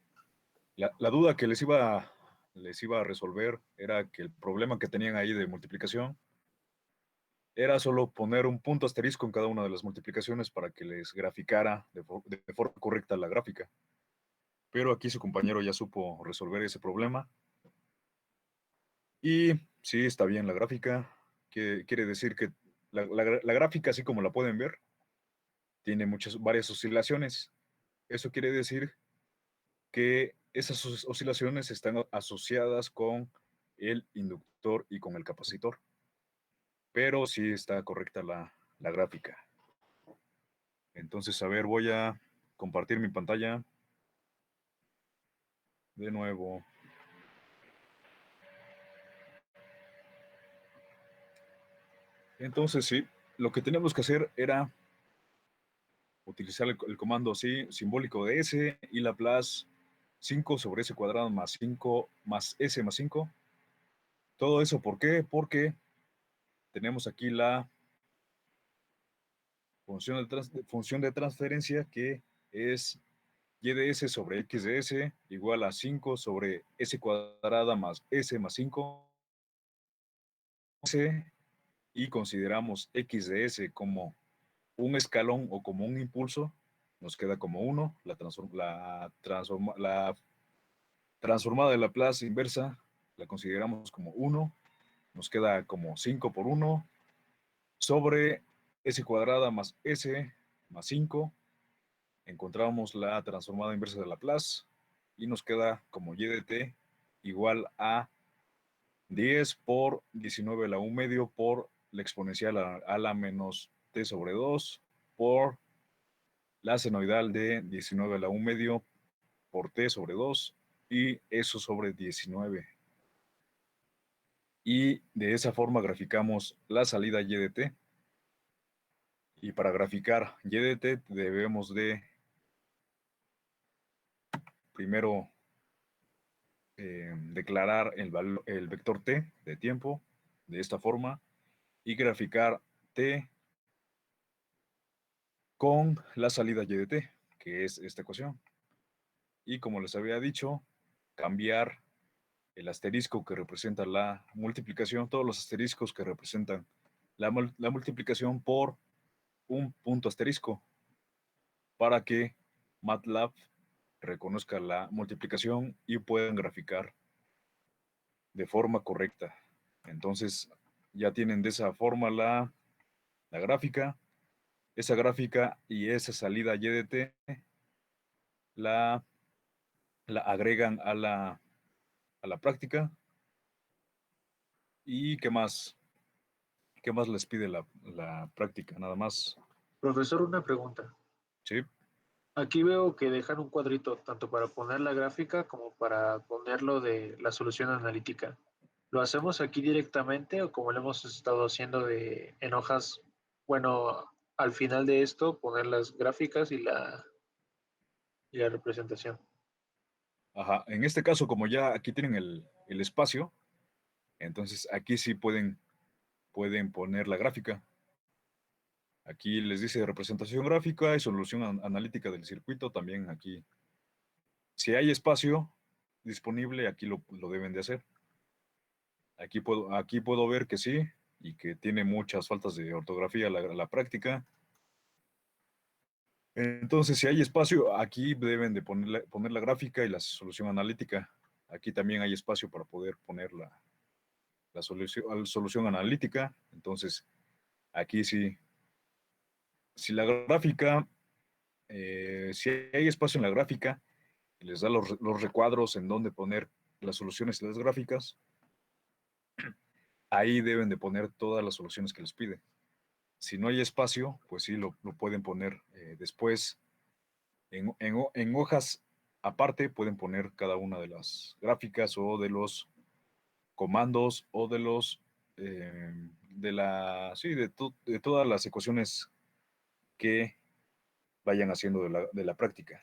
La duda que les iba a resolver era que el problema que tenían ahí de multiplicación era solo poner un punto asterisco en cada una de las multiplicaciones para que les graficara de forma correcta la gráfica. Pero aquí su compañero ya supo resolver ese problema. Y sí, está bien la gráfica, que quiere decir que la gráfica, así como la pueden ver, tiene varias oscilaciones. Eso quiere decir que esas oscilaciones están asociadas con el inductor y con el capacitor. Pero sí está correcta la gráfica. Entonces, a ver, voy a compartir mi pantalla de nuevo. Entonces, sí, lo que teníamos que hacer era utilizar el comando así, simbólico de S y Laplace 5 sobre S cuadrado más 5 más S más 5. Todo eso, ¿por qué? Porque tenemos aquí la función de transferencia que es y de S sobre X de S igual a 5 sobre S cuadrada más S más 5. Y consideramos X de S como un escalón o como un impulso, nos queda como 1. La transformada de Laplace inversa la consideramos como 1. Nos queda como 5 por 1 sobre S cuadrada más S más 5. Encontramos la transformada inversa de Laplace y nos queda como y de t igual a 10 por 19 a la 1 medio por la exponencial a la menos t sobre 2 por la senoidal de 19 a la 1 medio por t sobre 2 y eso sobre 19. Y de esa forma graficamos la salida y de t. Y para graficar y de t debemos de primero declarar el vector t de tiempo de esta forma y graficar t con la salida y de t, que es esta ecuación. Y como les había dicho, cambiar el asterisco que representa la multiplicación, todos los asteriscos que representan la multiplicación por un punto asterisco, para que MATLAB reconozca la multiplicación y puedan graficar de forma correcta. Entonces, ya tienen de esa forma la gráfica. Esa gráfica y esa salida y de t la agregan a la práctica. ¿Y qué más? ¿Qué más les pide la práctica? Nada más. Profesor, una pregunta. Sí. Aquí veo que dejan un cuadrito tanto para poner la gráfica como para ponerlo de la solución analítica. ¿Lo hacemos aquí directamente o como lo hemos estado haciendo en hojas? Bueno, al final de esto poner las gráficas y la representación. Ajá. En este caso, como ya aquí tienen el espacio, entonces aquí sí pueden poner la gráfica. Aquí les dice representación gráfica y solución analítica del circuito. También aquí, si hay espacio disponible, aquí lo deben de hacer. Aquí puedo ver que sí, y que tiene muchas faltas de ortografía la práctica. Entonces, si hay espacio, aquí deben de poner la gráfica y la solución analítica. Aquí también hay espacio para poder poner la solución analítica. Entonces, aquí sí, si la gráfica, si hay espacio en la gráfica, les da los recuadros en donde poner las soluciones y las gráficas, ahí deben de poner todas las soluciones que les pide. Si no hay espacio, pues sí, lo pueden poner después en hojas aparte, pueden poner cada una de las gráficas o de los comandos o de los, de todas las ecuaciones que vayan haciendo de la práctica.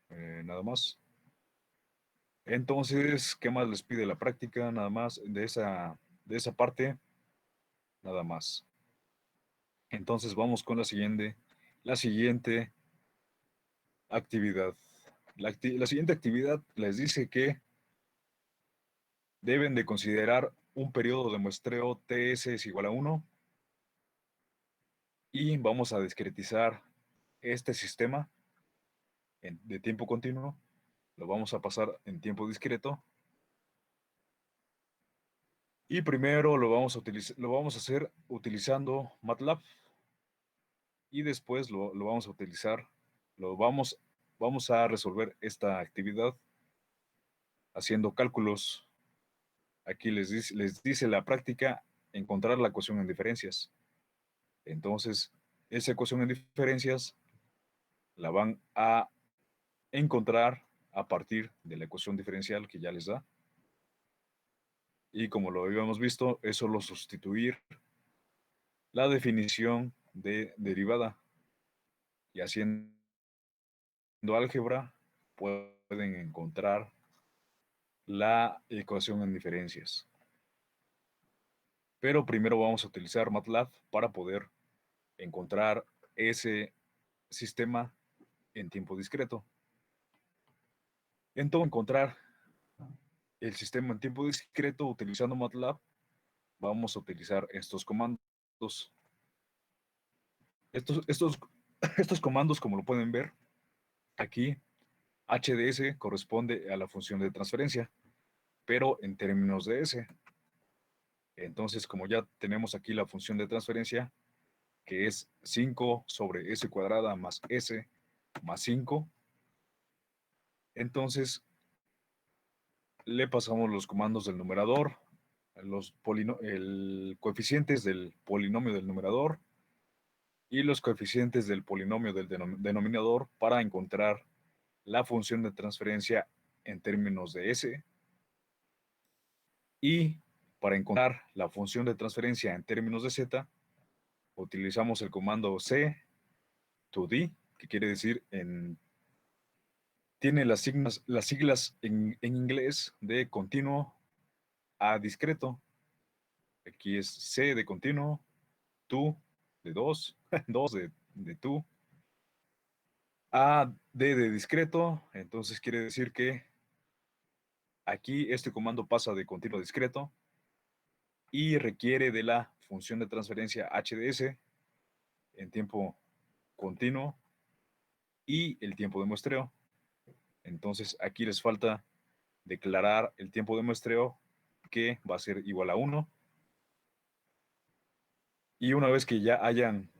Nada más. Entonces, ¿qué más les pide la práctica? Nada más de esa parte, nada más. Entonces vamos con la siguiente actividad. La siguiente actividad les dice que deben de considerar un periodo de muestreo TS es igual a 1 y vamos a discretizar este sistema de tiempo continuo. Lo vamos a pasar en tiempo discreto. Y primero lo vamos a hacer utilizando MATLAB y después lo vamos a utilizar, vamos a resolver esta actividad haciendo cálculos. Aquí les dice la práctica encontrar la ecuación en diferencias. Entonces, esa ecuación en diferencias la van a encontrar a partir de la ecuación diferencial que ya les da. Y como lo habíamos visto, es solo sustituir la definición de derivada. Y haciendo álgebra pueden encontrar la ecuación en diferencias. Pero primero vamos a utilizar MATLAB para poder encontrar ese sistema en tiempo discreto. Entonces, encontrar el sistema en tiempo discreto utilizando MATLAB, vamos a utilizar estos comandos. Estos comandos, como lo pueden ver, aquí HDS corresponde a la función de transferencia, pero en términos de S. Entonces, como ya tenemos aquí la función de transferencia, que es 5 sobre S cuadrada más S más 5, entonces le pasamos los comandos del numerador, coeficientes del polinomio del numerador y los coeficientes del polinomio del denominador para encontrar la función de transferencia en términos de S. Y para encontrar la función de transferencia en términos de Z, utilizamos el comando C to D, que quiere decir tiene las siglas en inglés de continuo a discreto. Aquí es C de continuo, tú de 2, 2 de tú, A, D de discreto. Entonces quiere decir que aquí este comando pasa de continuo a discreto y requiere de la función de transferencia HDS en tiempo continuo y el tiempo de muestreo. Entonces aquí les falta declarar el tiempo de muestreo, que va a ser igual a 1. Y una vez que ya hayan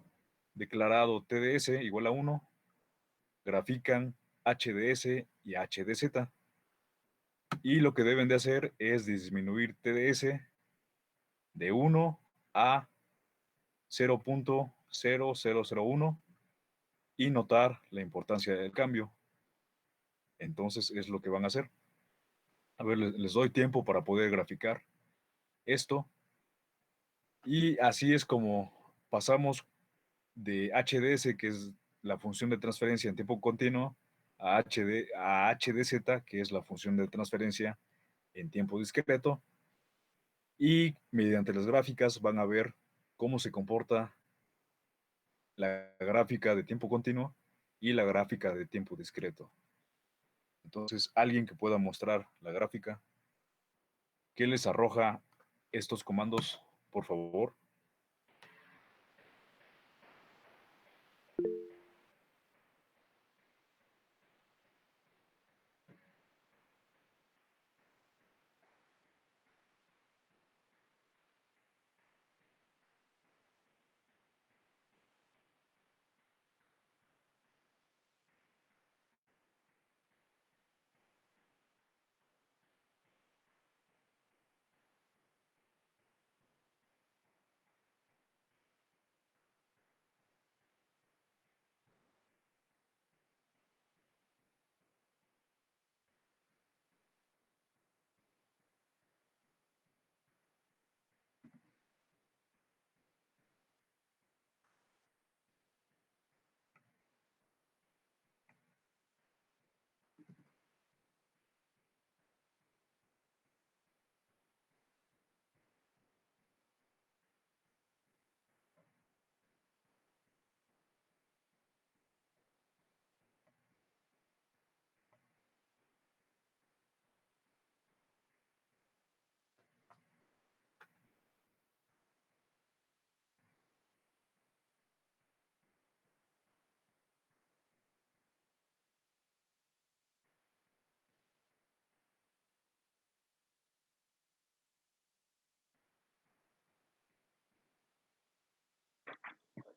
declarado TDS igual a 1, grafican HDS y HDZ. Y lo que deben de hacer es disminuir TDS de 1 a 0.0001 y notar la importancia del cambio. Entonces es lo que van a hacer. A ver, les doy tiempo para poder graficar esto. Y así es como pasamos de HDS, que es la función de transferencia en tiempo continuo, a HDZ, que es la función de transferencia en tiempo discreto. Y mediante las gráficas van a ver cómo se comporta la gráfica de tiempo continuo y la gráfica de tiempo discreto. Entonces, alguien que pueda mostrar la gráfica, ¿qué les arroja estos comandos, por favor?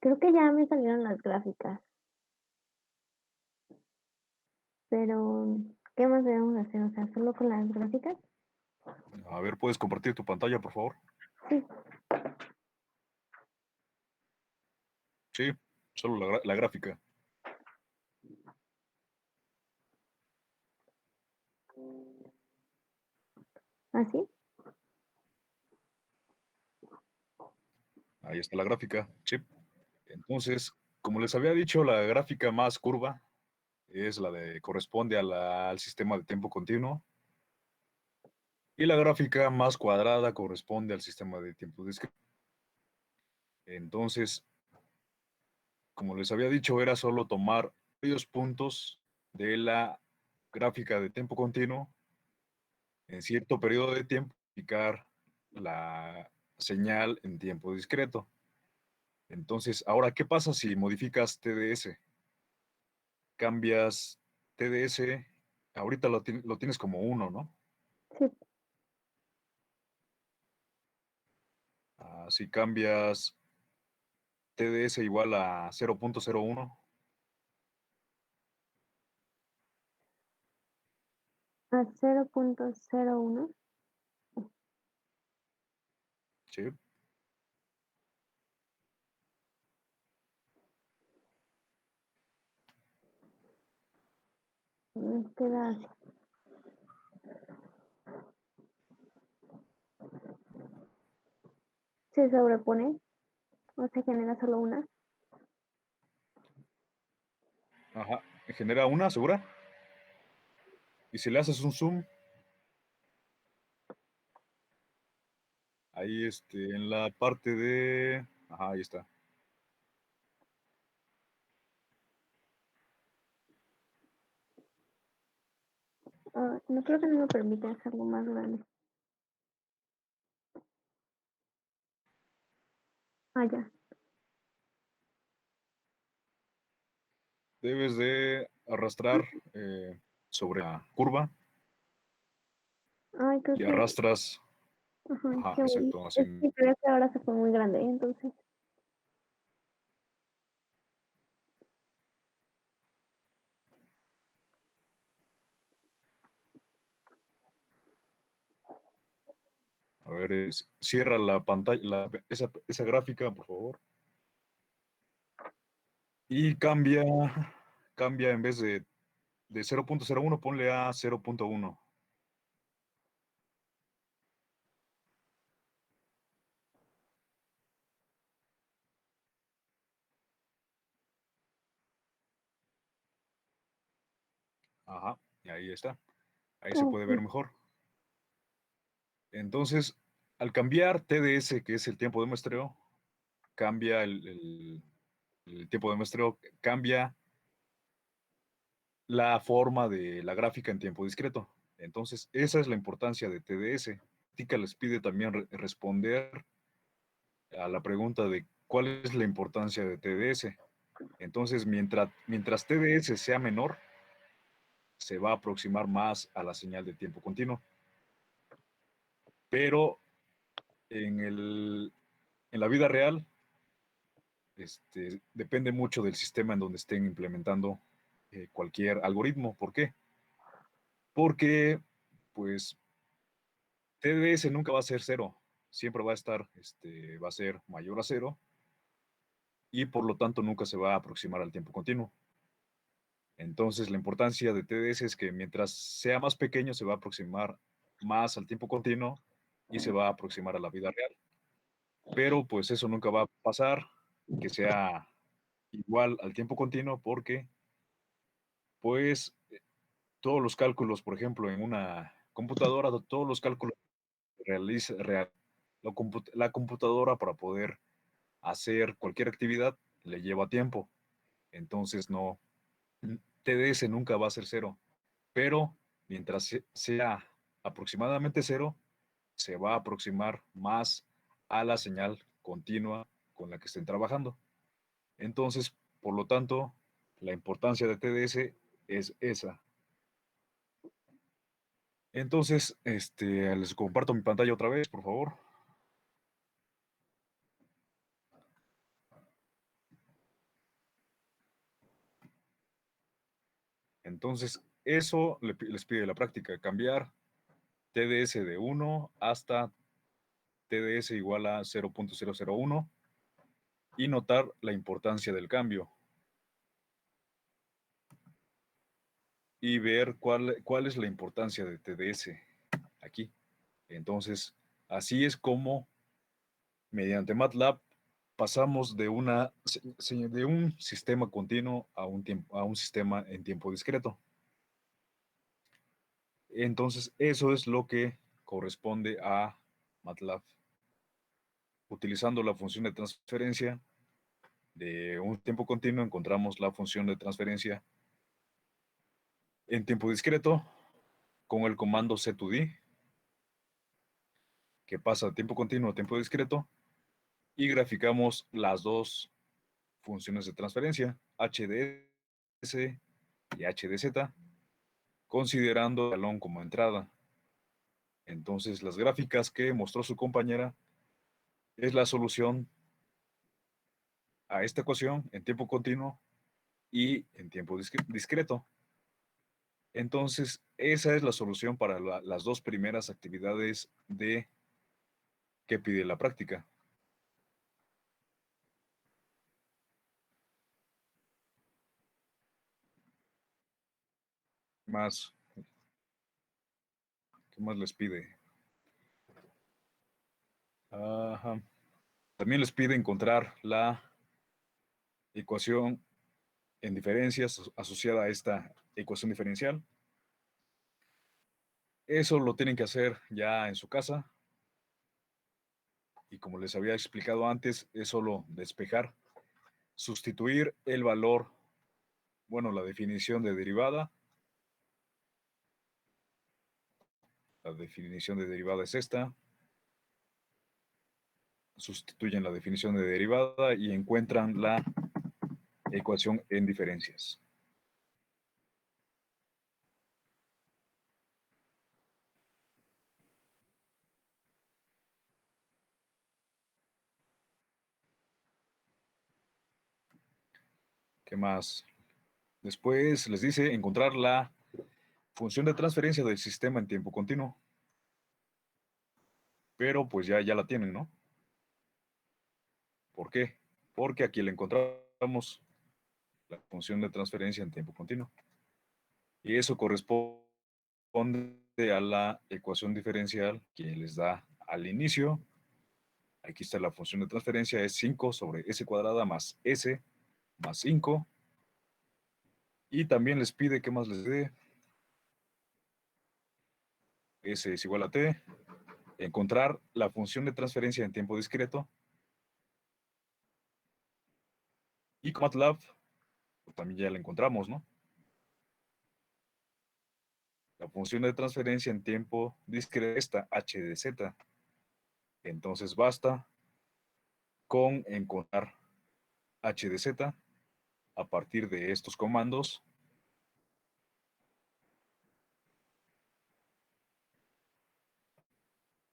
Creo que ya me salieron las gráficas, pero ¿qué más debemos hacer? O sea, solo con las gráficas. A ver, ¿puedes compartir tu pantalla, por favor? Sí. Sí, solo la gráfica. ¿Así? Ahí está la gráfica, sí. Entonces, como les había dicho, la gráfica más curva es la de corresponde al sistema de tiempo continuo. Y la gráfica más cuadrada corresponde al sistema de tiempo discreto. Entonces, como les había dicho, era solo tomar varios puntos de la gráfica de tiempo continuo en cierto periodo de tiempo y aplicar la señal en tiempo discreto. Entonces, ahora, ¿qué pasa si modificas TDS? Cambias TDS, ahorita lo tienes como 1, ¿no? Sí. Si cambias TDS igual a 0.01, A 0.01. ¿sí? Queda así. Se sobrepone o se genera solo una. Ajá, genera una, ¿segura? Y si le haces un zoom, Ahí en la parte de... Ajá, ahí está. No creo que no me permita hacerlo más grande. Ya. Debes de arrastrar sobre la curva Ay, creo y que... arrastras. Ajá, Ajá, qué bueno. exacto. Así. Es que creo que ahora se fue muy grande, entonces... A ver, cierra la pantalla, esa gráfica, por favor. Y cambia en vez de 0.01, ponle a 0.1. Ajá, y ahí está. Ahí se puede ver mejor. Entonces, al cambiar TDS, que es el tiempo de muestreo, cambia el tiempo de muestreo, cambia la forma de la gráfica en tiempo discreto. Entonces, esa es la importancia de TDS. TICA les pide también responder a la pregunta de cuál es la importancia de TDS. Entonces, mientras TDS sea menor, se va a aproximar más a la señal de tiempo continuo. Pero en la vida real, depende mucho del sistema en donde estén implementando cualquier algoritmo. ¿Por qué? Porque, pues, TDS nunca va a ser cero. Siempre va a estar, va a ser mayor a cero y por lo tanto nunca se va a aproximar al tiempo continuo. Entonces, la importancia de TDS es que mientras sea más pequeño, se va a aproximar más al tiempo continuo y se va a aproximar a la vida real. Pero pues eso nunca va a pasar, que sea igual al tiempo continuo, porque pues todos los cálculos, por ejemplo, en una computadora, todos los cálculos realiza la computadora para poder hacer cualquier actividad le lleva tiempo. Entonces no, TDS nunca va a ser cero, pero mientras sea aproximadamente cero, se va a aproximar más a la señal continua con la que estén trabajando. Entonces, por lo tanto, la importancia de TDS es esa. Entonces, les comparto mi pantalla otra vez, por favor. Entonces, eso les pide la práctica, cambiar TDS de 1 hasta TDS igual a 0.001 y notar la importancia del cambio y ver cuál es la importancia de TDS aquí. Entonces, así es como mediante MATLAB pasamos de un sistema continuo a un sistema en tiempo discreto. Entonces, eso es lo que corresponde a MATLAB. Utilizando la función de transferencia de un tiempo continuo, encontramos la función de transferencia en tiempo discreto con el comando c2d, que pasa de tiempo continuo a tiempo discreto, y graficamos las dos funciones de transferencia, HDS y HDZ, considerando el escalón como entrada. Entonces, las gráficas que mostró su compañera es la solución a esta ecuación en tiempo continuo y en tiempo discreto. Entonces, esa es la solución para las dos primeras actividades que pide la práctica. ¿Qué más les pide? Ajá. También les pide encontrar la ecuación en diferencias asociada a esta ecuación diferencial. Eso lo tienen que hacer ya en su casa. Y como les había explicado antes, es solo despejar, sustituir el valor, bueno, la definición de derivada. La definición de derivada es esta. Sustituyen la definición de derivada y encuentran la ecuación en diferencias. ¿Qué más? Después les dice encontrar la función de transferencia del sistema en tiempo continuo. Pero pues ya la tienen, ¿no? ¿Por qué? Porque aquí le encontramos la función de transferencia en tiempo continuo. Y eso corresponde a la ecuación diferencial que les da al inicio. Aquí está la función de transferencia, es 5 sobre s cuadrada más s más 5. Y también les pide, ¿qué más les dé? S es igual a t. Encontrar la función de transferencia en tiempo discreto. Y con MATLAB, pues también ya la encontramos, ¿no? La función de transferencia en tiempo discreto está h de z. Entonces basta con encontrar h de z a partir de estos comandos.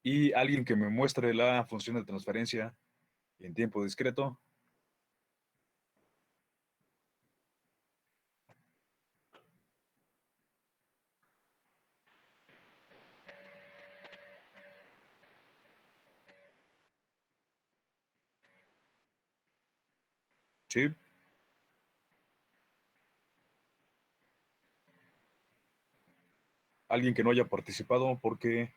Y alguien que me muestre la función de transferencia en tiempo discreto. Sí. Alguien que no haya participado porque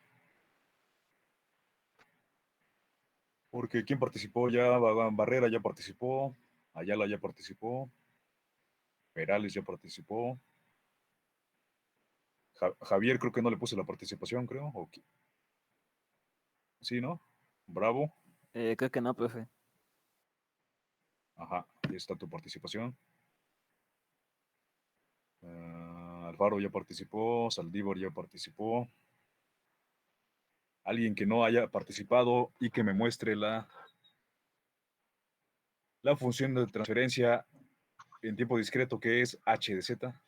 ¿quién participó ya? Barrera ya participó, Ayala ya participó, Perales ya participó, Javier creo que no le puse la participación, creo. Sí, ¿no? Bravo. Creo que no, profe. Ajá, ahí está tu participación. Alfaro ya participó, Saldívar ya participó. Alguien que no haya participado y que me muestre la función de transferencia en tiempo discreto que es h de z.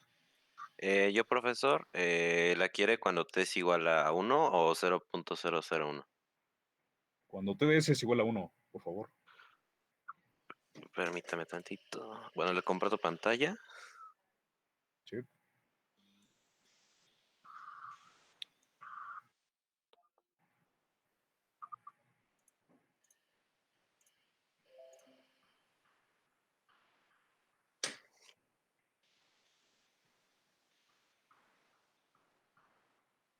Yo, profesor, ¿la quiere cuando t es igual a 1 o 0.001? Cuando TDS es igual a 1, por favor. Permítame tantito. Bueno, le comparto pantalla. Sí.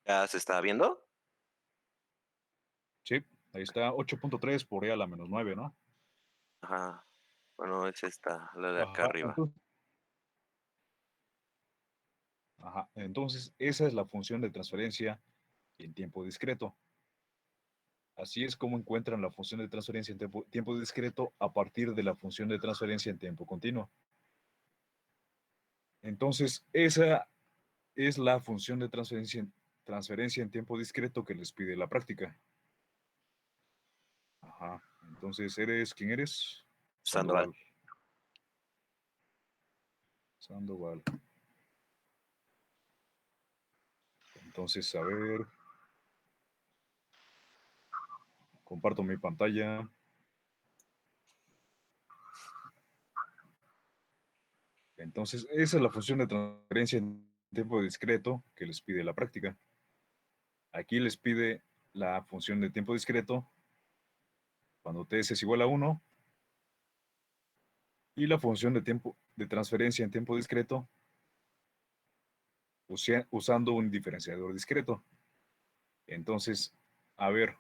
¿Ya se está viendo? Sí, ahí está 8.3 por e a la menos 9, ¿no? Ajá. Bueno, es esta, la de acá Ajá, arriba. entonces esa es la función de transferencia en tiempo discreto. Así es como encuentran la función de transferencia en tiempo discreto a partir de la función de transferencia en tiempo continuo. Entonces, esa es la función de transferencia en tiempo discreto que les pide la práctica. Ajá. Entonces, ¿quién eres? Sandoval. Sandoval. Entonces, a ver. Comparto mi pantalla. Entonces, esa es la función de transferencia en tiempo discreto que les pide la práctica. Aquí les pide la función de tiempo discreto cuando TS es igual a 1 y la función de transferencia en tiempo discreto usando un diferenciador discreto. Entonces, a ver,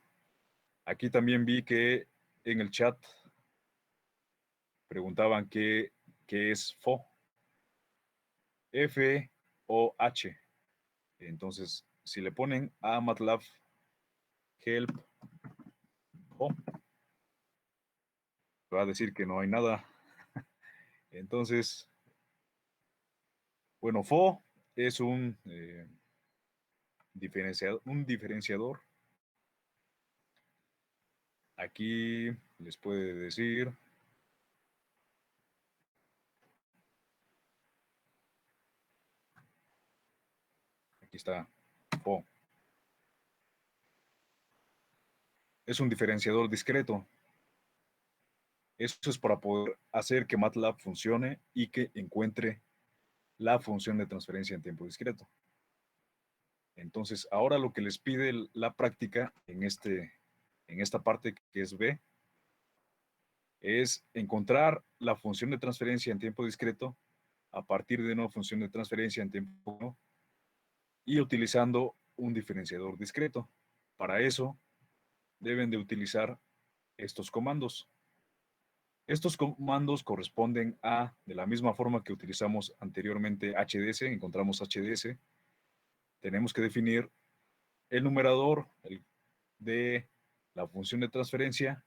aquí también vi que en el chat preguntaban qué es FO. F o H. Entonces, si le ponen a MATLAB help FO, va a decir que no hay nada. Entonces, bueno, fo es un diferenciador. Aquí les puede decir, aquí está, fo. Es un diferenciador discreto. Eso es para poder hacer que MATLAB funcione y que encuentre la función de transferencia en tiempo discreto. Entonces, ahora lo que les pide la práctica en esta parte que es B, es encontrar la función de transferencia en tiempo discreto a partir de una función de transferencia en tiempo y utilizando un diferenciador discreto. Para eso, deben de utilizar estos comandos. Estos comandos corresponden a, de la misma forma que utilizamos anteriormente HDS, encontramos HDS, tenemos que definir el numerador de la función de transferencia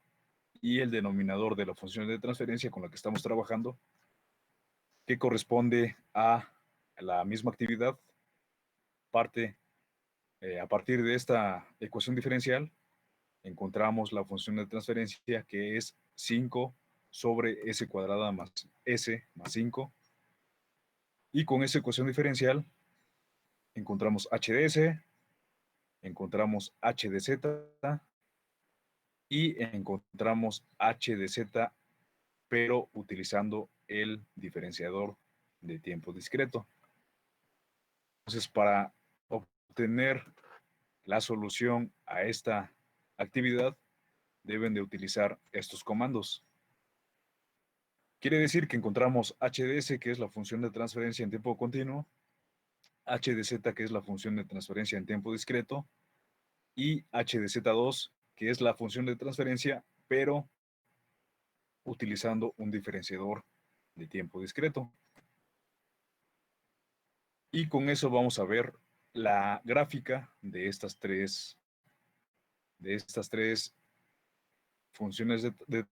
y el denominador de la función de transferencia con la que estamos trabajando, que corresponde a la misma actividad, a partir de esta ecuación diferencial, encontramos la función de transferencia que es 5 sobre s cuadrada más s más 5. Y con esa ecuación diferencial encontramos HDS, encontramos H de Z y encontramos H de Z, pero utilizando el diferenciador de tiempo discreto. Entonces, para obtener la solución a esta actividad, deben de utilizar estos comandos. Quiere decir que encontramos HDS, que es la función de transferencia en tiempo continuo, H de Z, que es la función de transferencia en tiempo discreto, y H de Z2, que es la función de transferencia, pero utilizando un diferenciador de tiempo discreto. Y con eso vamos a ver la gráfica de estas tres funciones de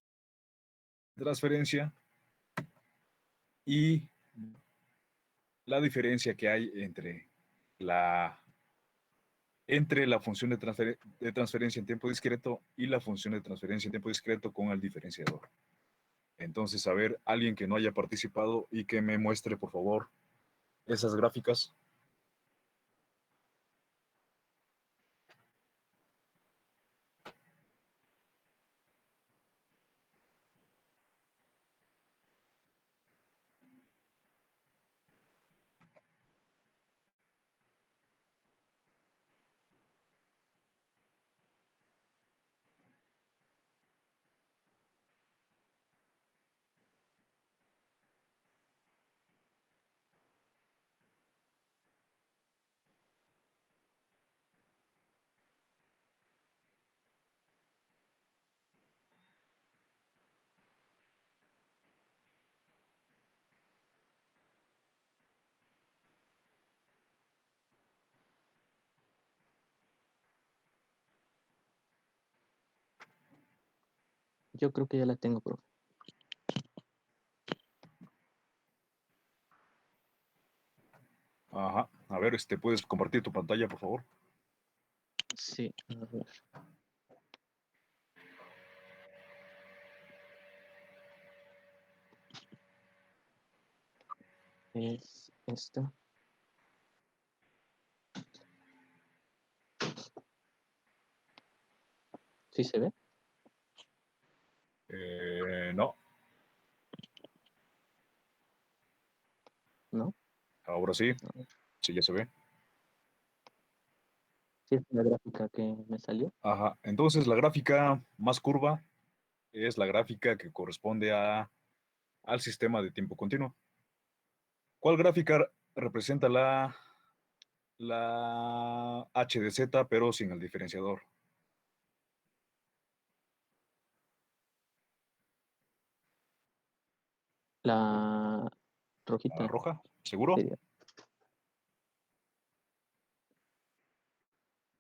transferencia y la diferencia que hay entre la función de transferencia en tiempo discreto y la función de transferencia en tiempo discreto con el diferenciador. Entonces, a ver, alguien que no haya participado y que me muestre, por favor, esas gráficas. Yo creo que ya la tengo, profe. Ajá. A ver, ¿puedes compartir tu pantalla, por favor? Sí, a ver. Es esta. ¿Sí se ve? No. ¿No? Ahora sí. Sí, ya se ve. Sí, es la gráfica que me salió. Ajá. Entonces, la gráfica más curva es la gráfica que corresponde al sistema de tiempo continuo. ¿Cuál gráfica representa la H de Z, pero sin el diferenciador? La ¿La rojita roja? ¿Seguro? sería.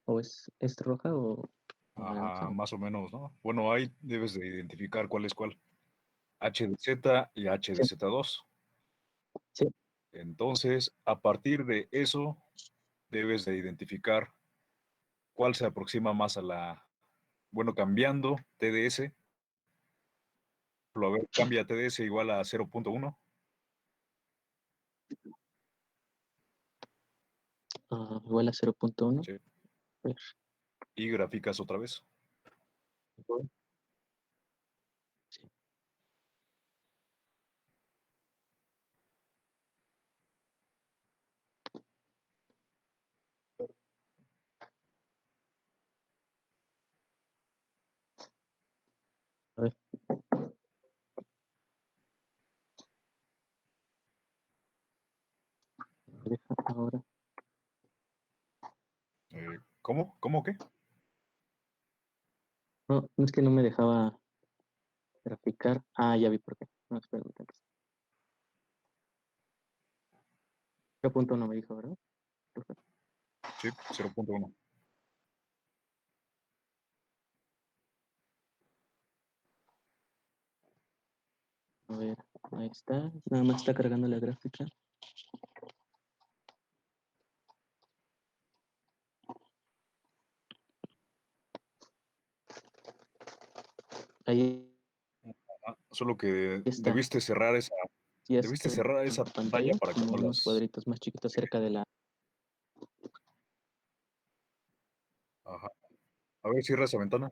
¿O es roja o me Ajá, lanzan? más o menos, ¿no? Bueno, ahí debes de identificar cuál es cuál. H de Z y H de Z2. Sí. Entonces, a partir de eso, debes de identificar cuál se aproxima más a la, bueno, cambiando TDS. A ver, cambia TDS igual a 0.1. Igual a 0.1. Sí. A ver. Y graficas otra vez. Sí. A ver. Deja ahora. ¿Cómo? ¿Cómo qué? No, es que no me dejaba graficar. Ya vi por qué. No, espera, entonces. 0.1 me dijo, ¿verdad? Sí, 0.1. A ver, ahí está. Nada más está cargando la gráfica. Ahí Solo que está. debiste cerrar esa, Sí, debiste cerrar esa pantalla para que como no unos las... cuadritos más chiquitos cerca de la... Ajá. A ver, cierra esa ventana.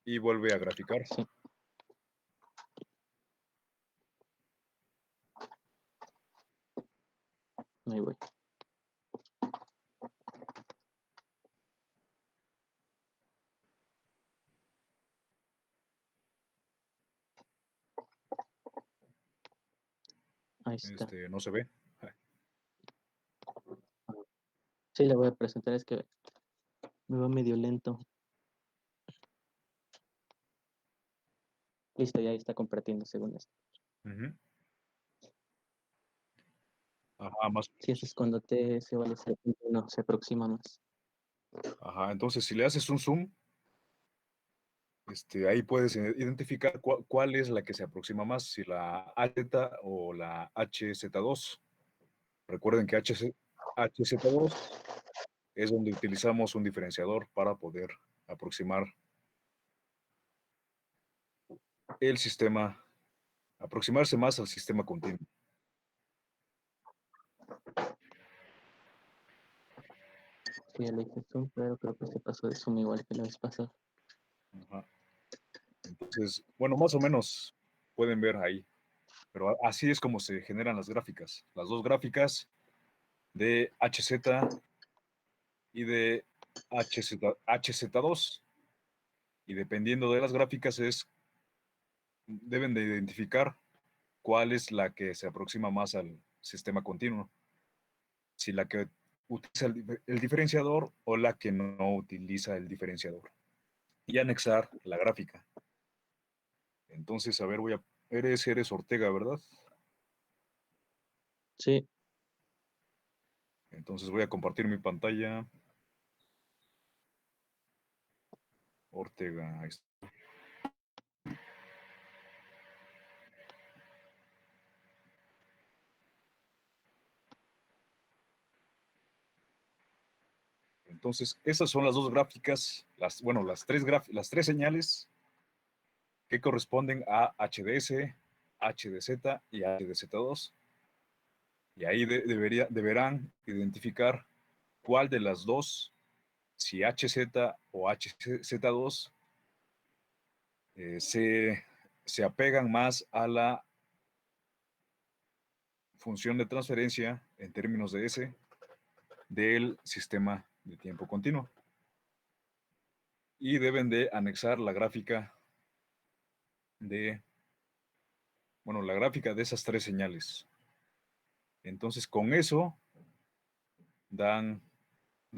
Y vuelve a graficar. Sí. Ahí voy. Ahí está. No se ve. Sí, le voy a presentar, es que me va medio lento. Listo, ya está compartiendo según esto. Ujú. Ajá, más. Sí, eso es cuando se vale no, se aproxima más. Ajá, entonces si le haces un zoom, ahí puedes identificar cuál es la que se aproxima más, si la AZ o la HZ2. Recuerden que HZ2 es donde utilizamos un diferenciador para poder aproximar el sistema, aproximarse más al sistema continuo. Sí, ya le hice zoom, pero creo que se pasó de zoom igual que la vez pasada. Ajá. Entonces, bueno, más o menos pueden ver ahí. Pero así es como se generan las gráficas. Las dos gráficas de HZ y de HZ2. Y dependiendo de las gráficas deben de identificar cuál es la que se aproxima más al sistema continuo. Si la que utiliza el diferenciador o la que no utiliza el diferenciador. Y anexar la gráfica. Entonces, a ver, eres Ortega, ¿verdad? Sí. Entonces voy a compartir mi pantalla. Ortega, ahí está. Entonces, esas son las dos gráficas, las tres señales que corresponden a HDS, HDZ y HDZ2. Y ahí deberán identificar cuál de las dos, si HZ o HZ2, se apegan más a la función de transferencia en términos de S del sistema de tiempo continuo. Y deben de anexar la gráfica la gráfica de esas tres señales. Entonces, con eso dan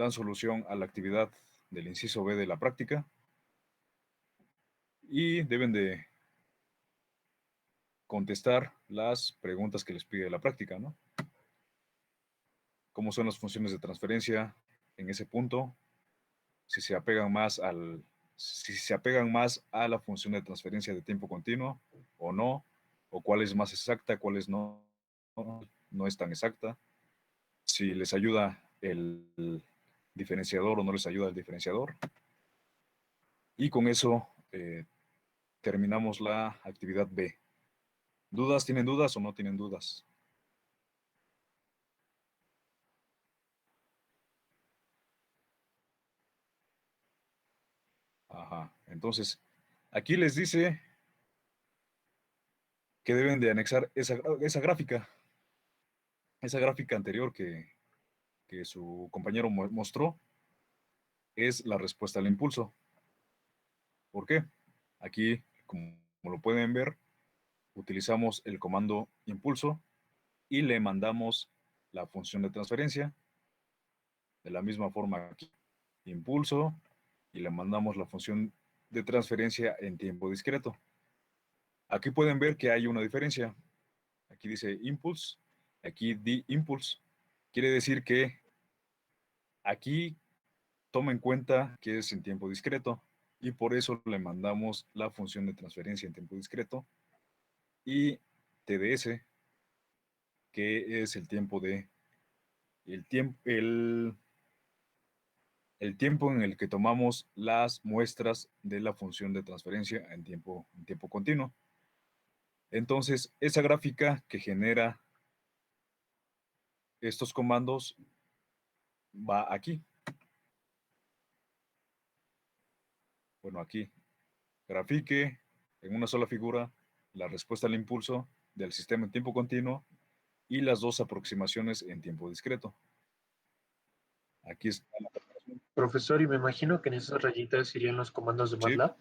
solución a la actividad del inciso B de la práctica y deben de contestar las preguntas que les pide la práctica, ¿no? ¿Cómo son las funciones de transferencia en ese punto? Si se apegan más al si se apegan más a la función de transferencia de tiempo continuo o no, o cuál es más exacta, cuál es no es tan exacta, si les ayuda el diferenciador o no les ayuda el diferenciador. Y con eso terminamos la actividad B. ¿Dudas? ¿Tienen dudas o no tienen dudas? Ajá. Entonces, aquí les dice que deben de anexar esa gráfica anterior que su compañero mostró, es la respuesta al impulso. ¿Por qué? Aquí, como lo pueden ver, utilizamos el comando impulso y le mandamos la función de transferencia. De la misma forma aquí, impulso, y le mandamos la función de transferencia en tiempo discreto. Aquí pueden ver que hay una diferencia. Aquí dice impulse, aquí di impulse. Quiere decir que aquí toma en cuenta que es en tiempo discreto y por eso le mandamos la función de transferencia en tiempo discreto y TDS, que es el tiempo el tiempo en el que tomamos las muestras de la función de transferencia en tiempo continuo. Entonces, esa gráfica que genera estos comandos va aquí. Bueno, aquí. Grafique en una sola figura la respuesta al impulso del sistema en tiempo continuo y las dos aproximaciones en tiempo discreto. Aquí está la preparación. Profesor, y me imagino que en esas rayitas serían los comandos de Sí, MATLAB.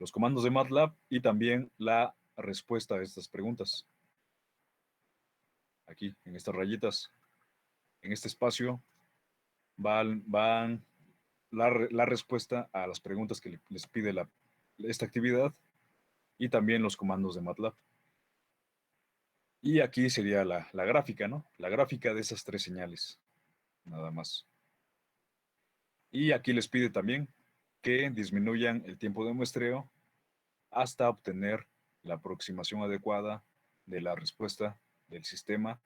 los comandos de MATLAB y también la respuesta a estas preguntas. Aquí, en estas rayitas, en este espacio, van la respuesta a las preguntas que les pide esta actividad y también los comandos de MATLAB. Y aquí sería la gráfica, ¿no? La gráfica de esas tres señales, nada más. Y aquí les pide también que disminuyan el tiempo de muestreo hasta obtener la aproximación adecuada de la respuesta del sistema.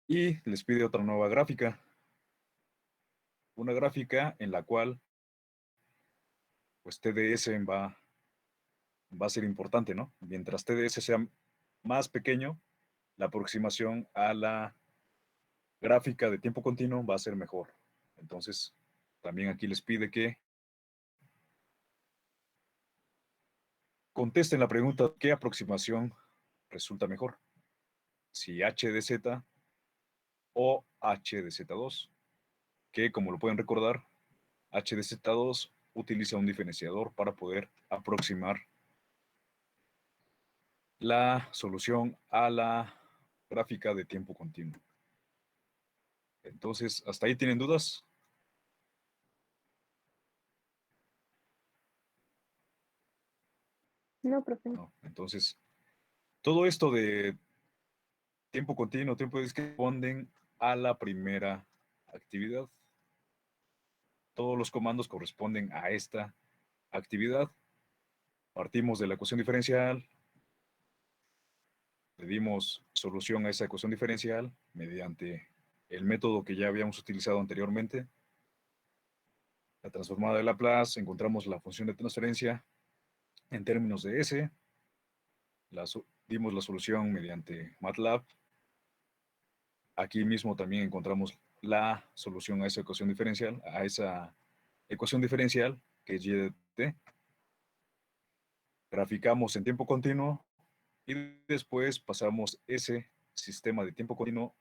Y les pide otra nueva gráfica. Una gráfica en la cual pues TDS va a ser importante, ¿no? Mientras TDS sea más pequeño, la aproximación a la gráfica de tiempo continuo va a ser mejor. Entonces, también aquí les pide que contesten la pregunta, ¿qué aproximación resulta mejor? Si H de Z o H de Z2, que como lo pueden recordar, H de Z2 utiliza un diferenciador para poder aproximar la solución a la gráfica de tiempo continuo. Entonces, ¿hasta ahí tienen dudas? No, profe. No. Entonces, todo esto de tiempo continuo, tiempo discreto, responden a la primera actividad. Todos los comandos corresponden a esta actividad. Partimos de la ecuación diferencial, le dimos solución a esa ecuación diferencial mediante el método que ya habíamos utilizado anteriormente. La transformada de Laplace, encontramos la función de transferencia en términos de S, dimos la solución mediante MATLAB. Aquí mismo también encontramos la solución a esa ecuación diferencial, que es y de t. Graficamos en tiempo continuo y después pasamos ese sistema de tiempo continuo,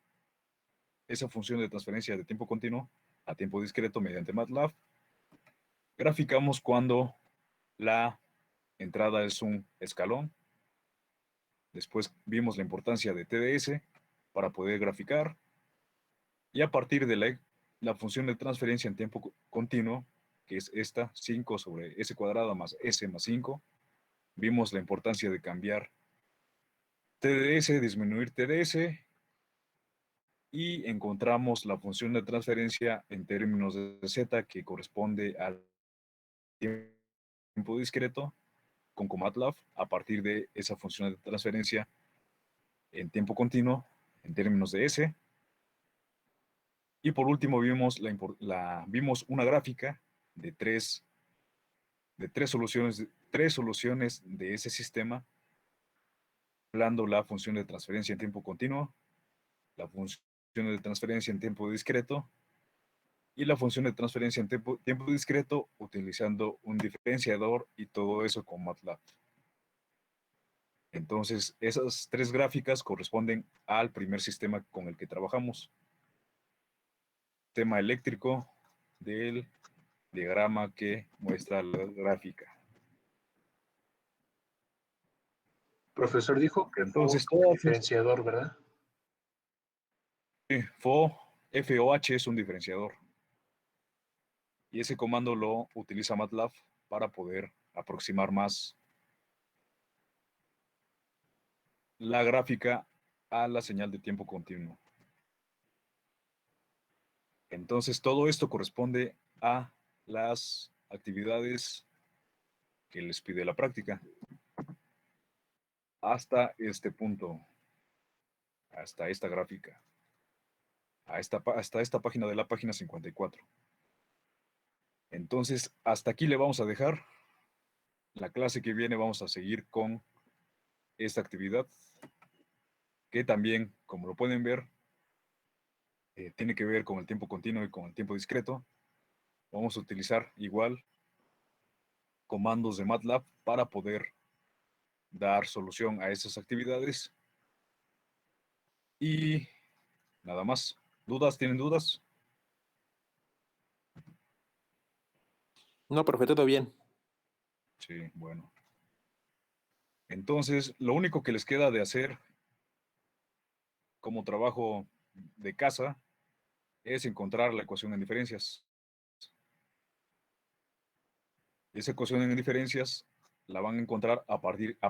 esa función de transferencia de tiempo continuo a tiempo discreto mediante MATLAB. Graficamos cuando la entrada es un escalón. Después vimos la importancia de TDS para poder graficar. Y a partir de la función de transferencia en tiempo continuo, que es esta, 5 sobre S cuadrada más S más 5, vimos la importancia de cambiar TDS, disminuir TDS, y encontramos la función de transferencia en términos de Z que corresponde a tiempo discreto con MATLAB a partir de esa función de transferencia en tiempo continuo en términos de S. Y por último vimos una gráfica de tres soluciones de ese sistema, hablando la función de transferencia en tiempo continuo, la función de transferencia en tiempo discreto y la función de transferencia en tiempo discreto utilizando un diferenciador, y todo eso con MATLAB. Entonces, esas tres gráficas corresponden al primer sistema con el que trabajamos. Sistema eléctrico del diagrama que muestra la gráfica. Profesor dijo que Entonces, fue un diferenciador, ¿verdad? Sí, FOH es un diferenciador. Y ese comando lo utiliza MATLAB para poder aproximar más la gráfica a la señal de tiempo continuo. Entonces, todo esto corresponde a las actividades que les pide la práctica. Hasta este punto, hasta esta gráfica, hasta esta página de la página 54. Entonces, hasta aquí le vamos a dejar. La clase que viene vamos a seguir con esta actividad, que también, como lo pueden ver, tiene que ver con el tiempo continuo y con el tiempo discreto. Vamos a utilizar igual comandos de MATLAB para poder dar solución a esas actividades. Y nada más. ¿Dudas? ¿Tienen dudas? No, profe, todo bien. Sí, bueno. Entonces, lo único que les queda de hacer como trabajo de casa es encontrar la ecuación en diferencias. Esa ecuación en diferencias la van a encontrar a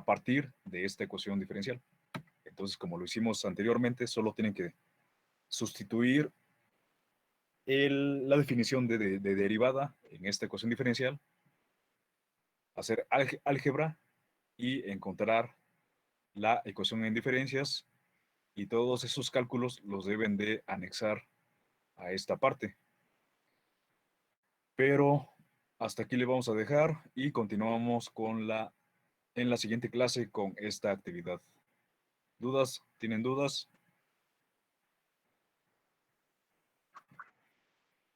partir de esta ecuación diferencial. Entonces, como lo hicimos anteriormente, solo tienen que sustituir la definición de derivada en esta ecuación diferencial, hacer álgebra y encontrar la ecuación en diferencias, y todos esos cálculos los deben de anexar a esta parte. Pero hasta aquí le vamos a dejar y continuamos en la siguiente clase con esta actividad. ¿Dudas? ¿Tienen dudas?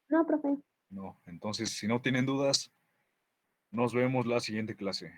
No, profe. No. Entonces, si no tienen dudas, nos vemos la siguiente clase.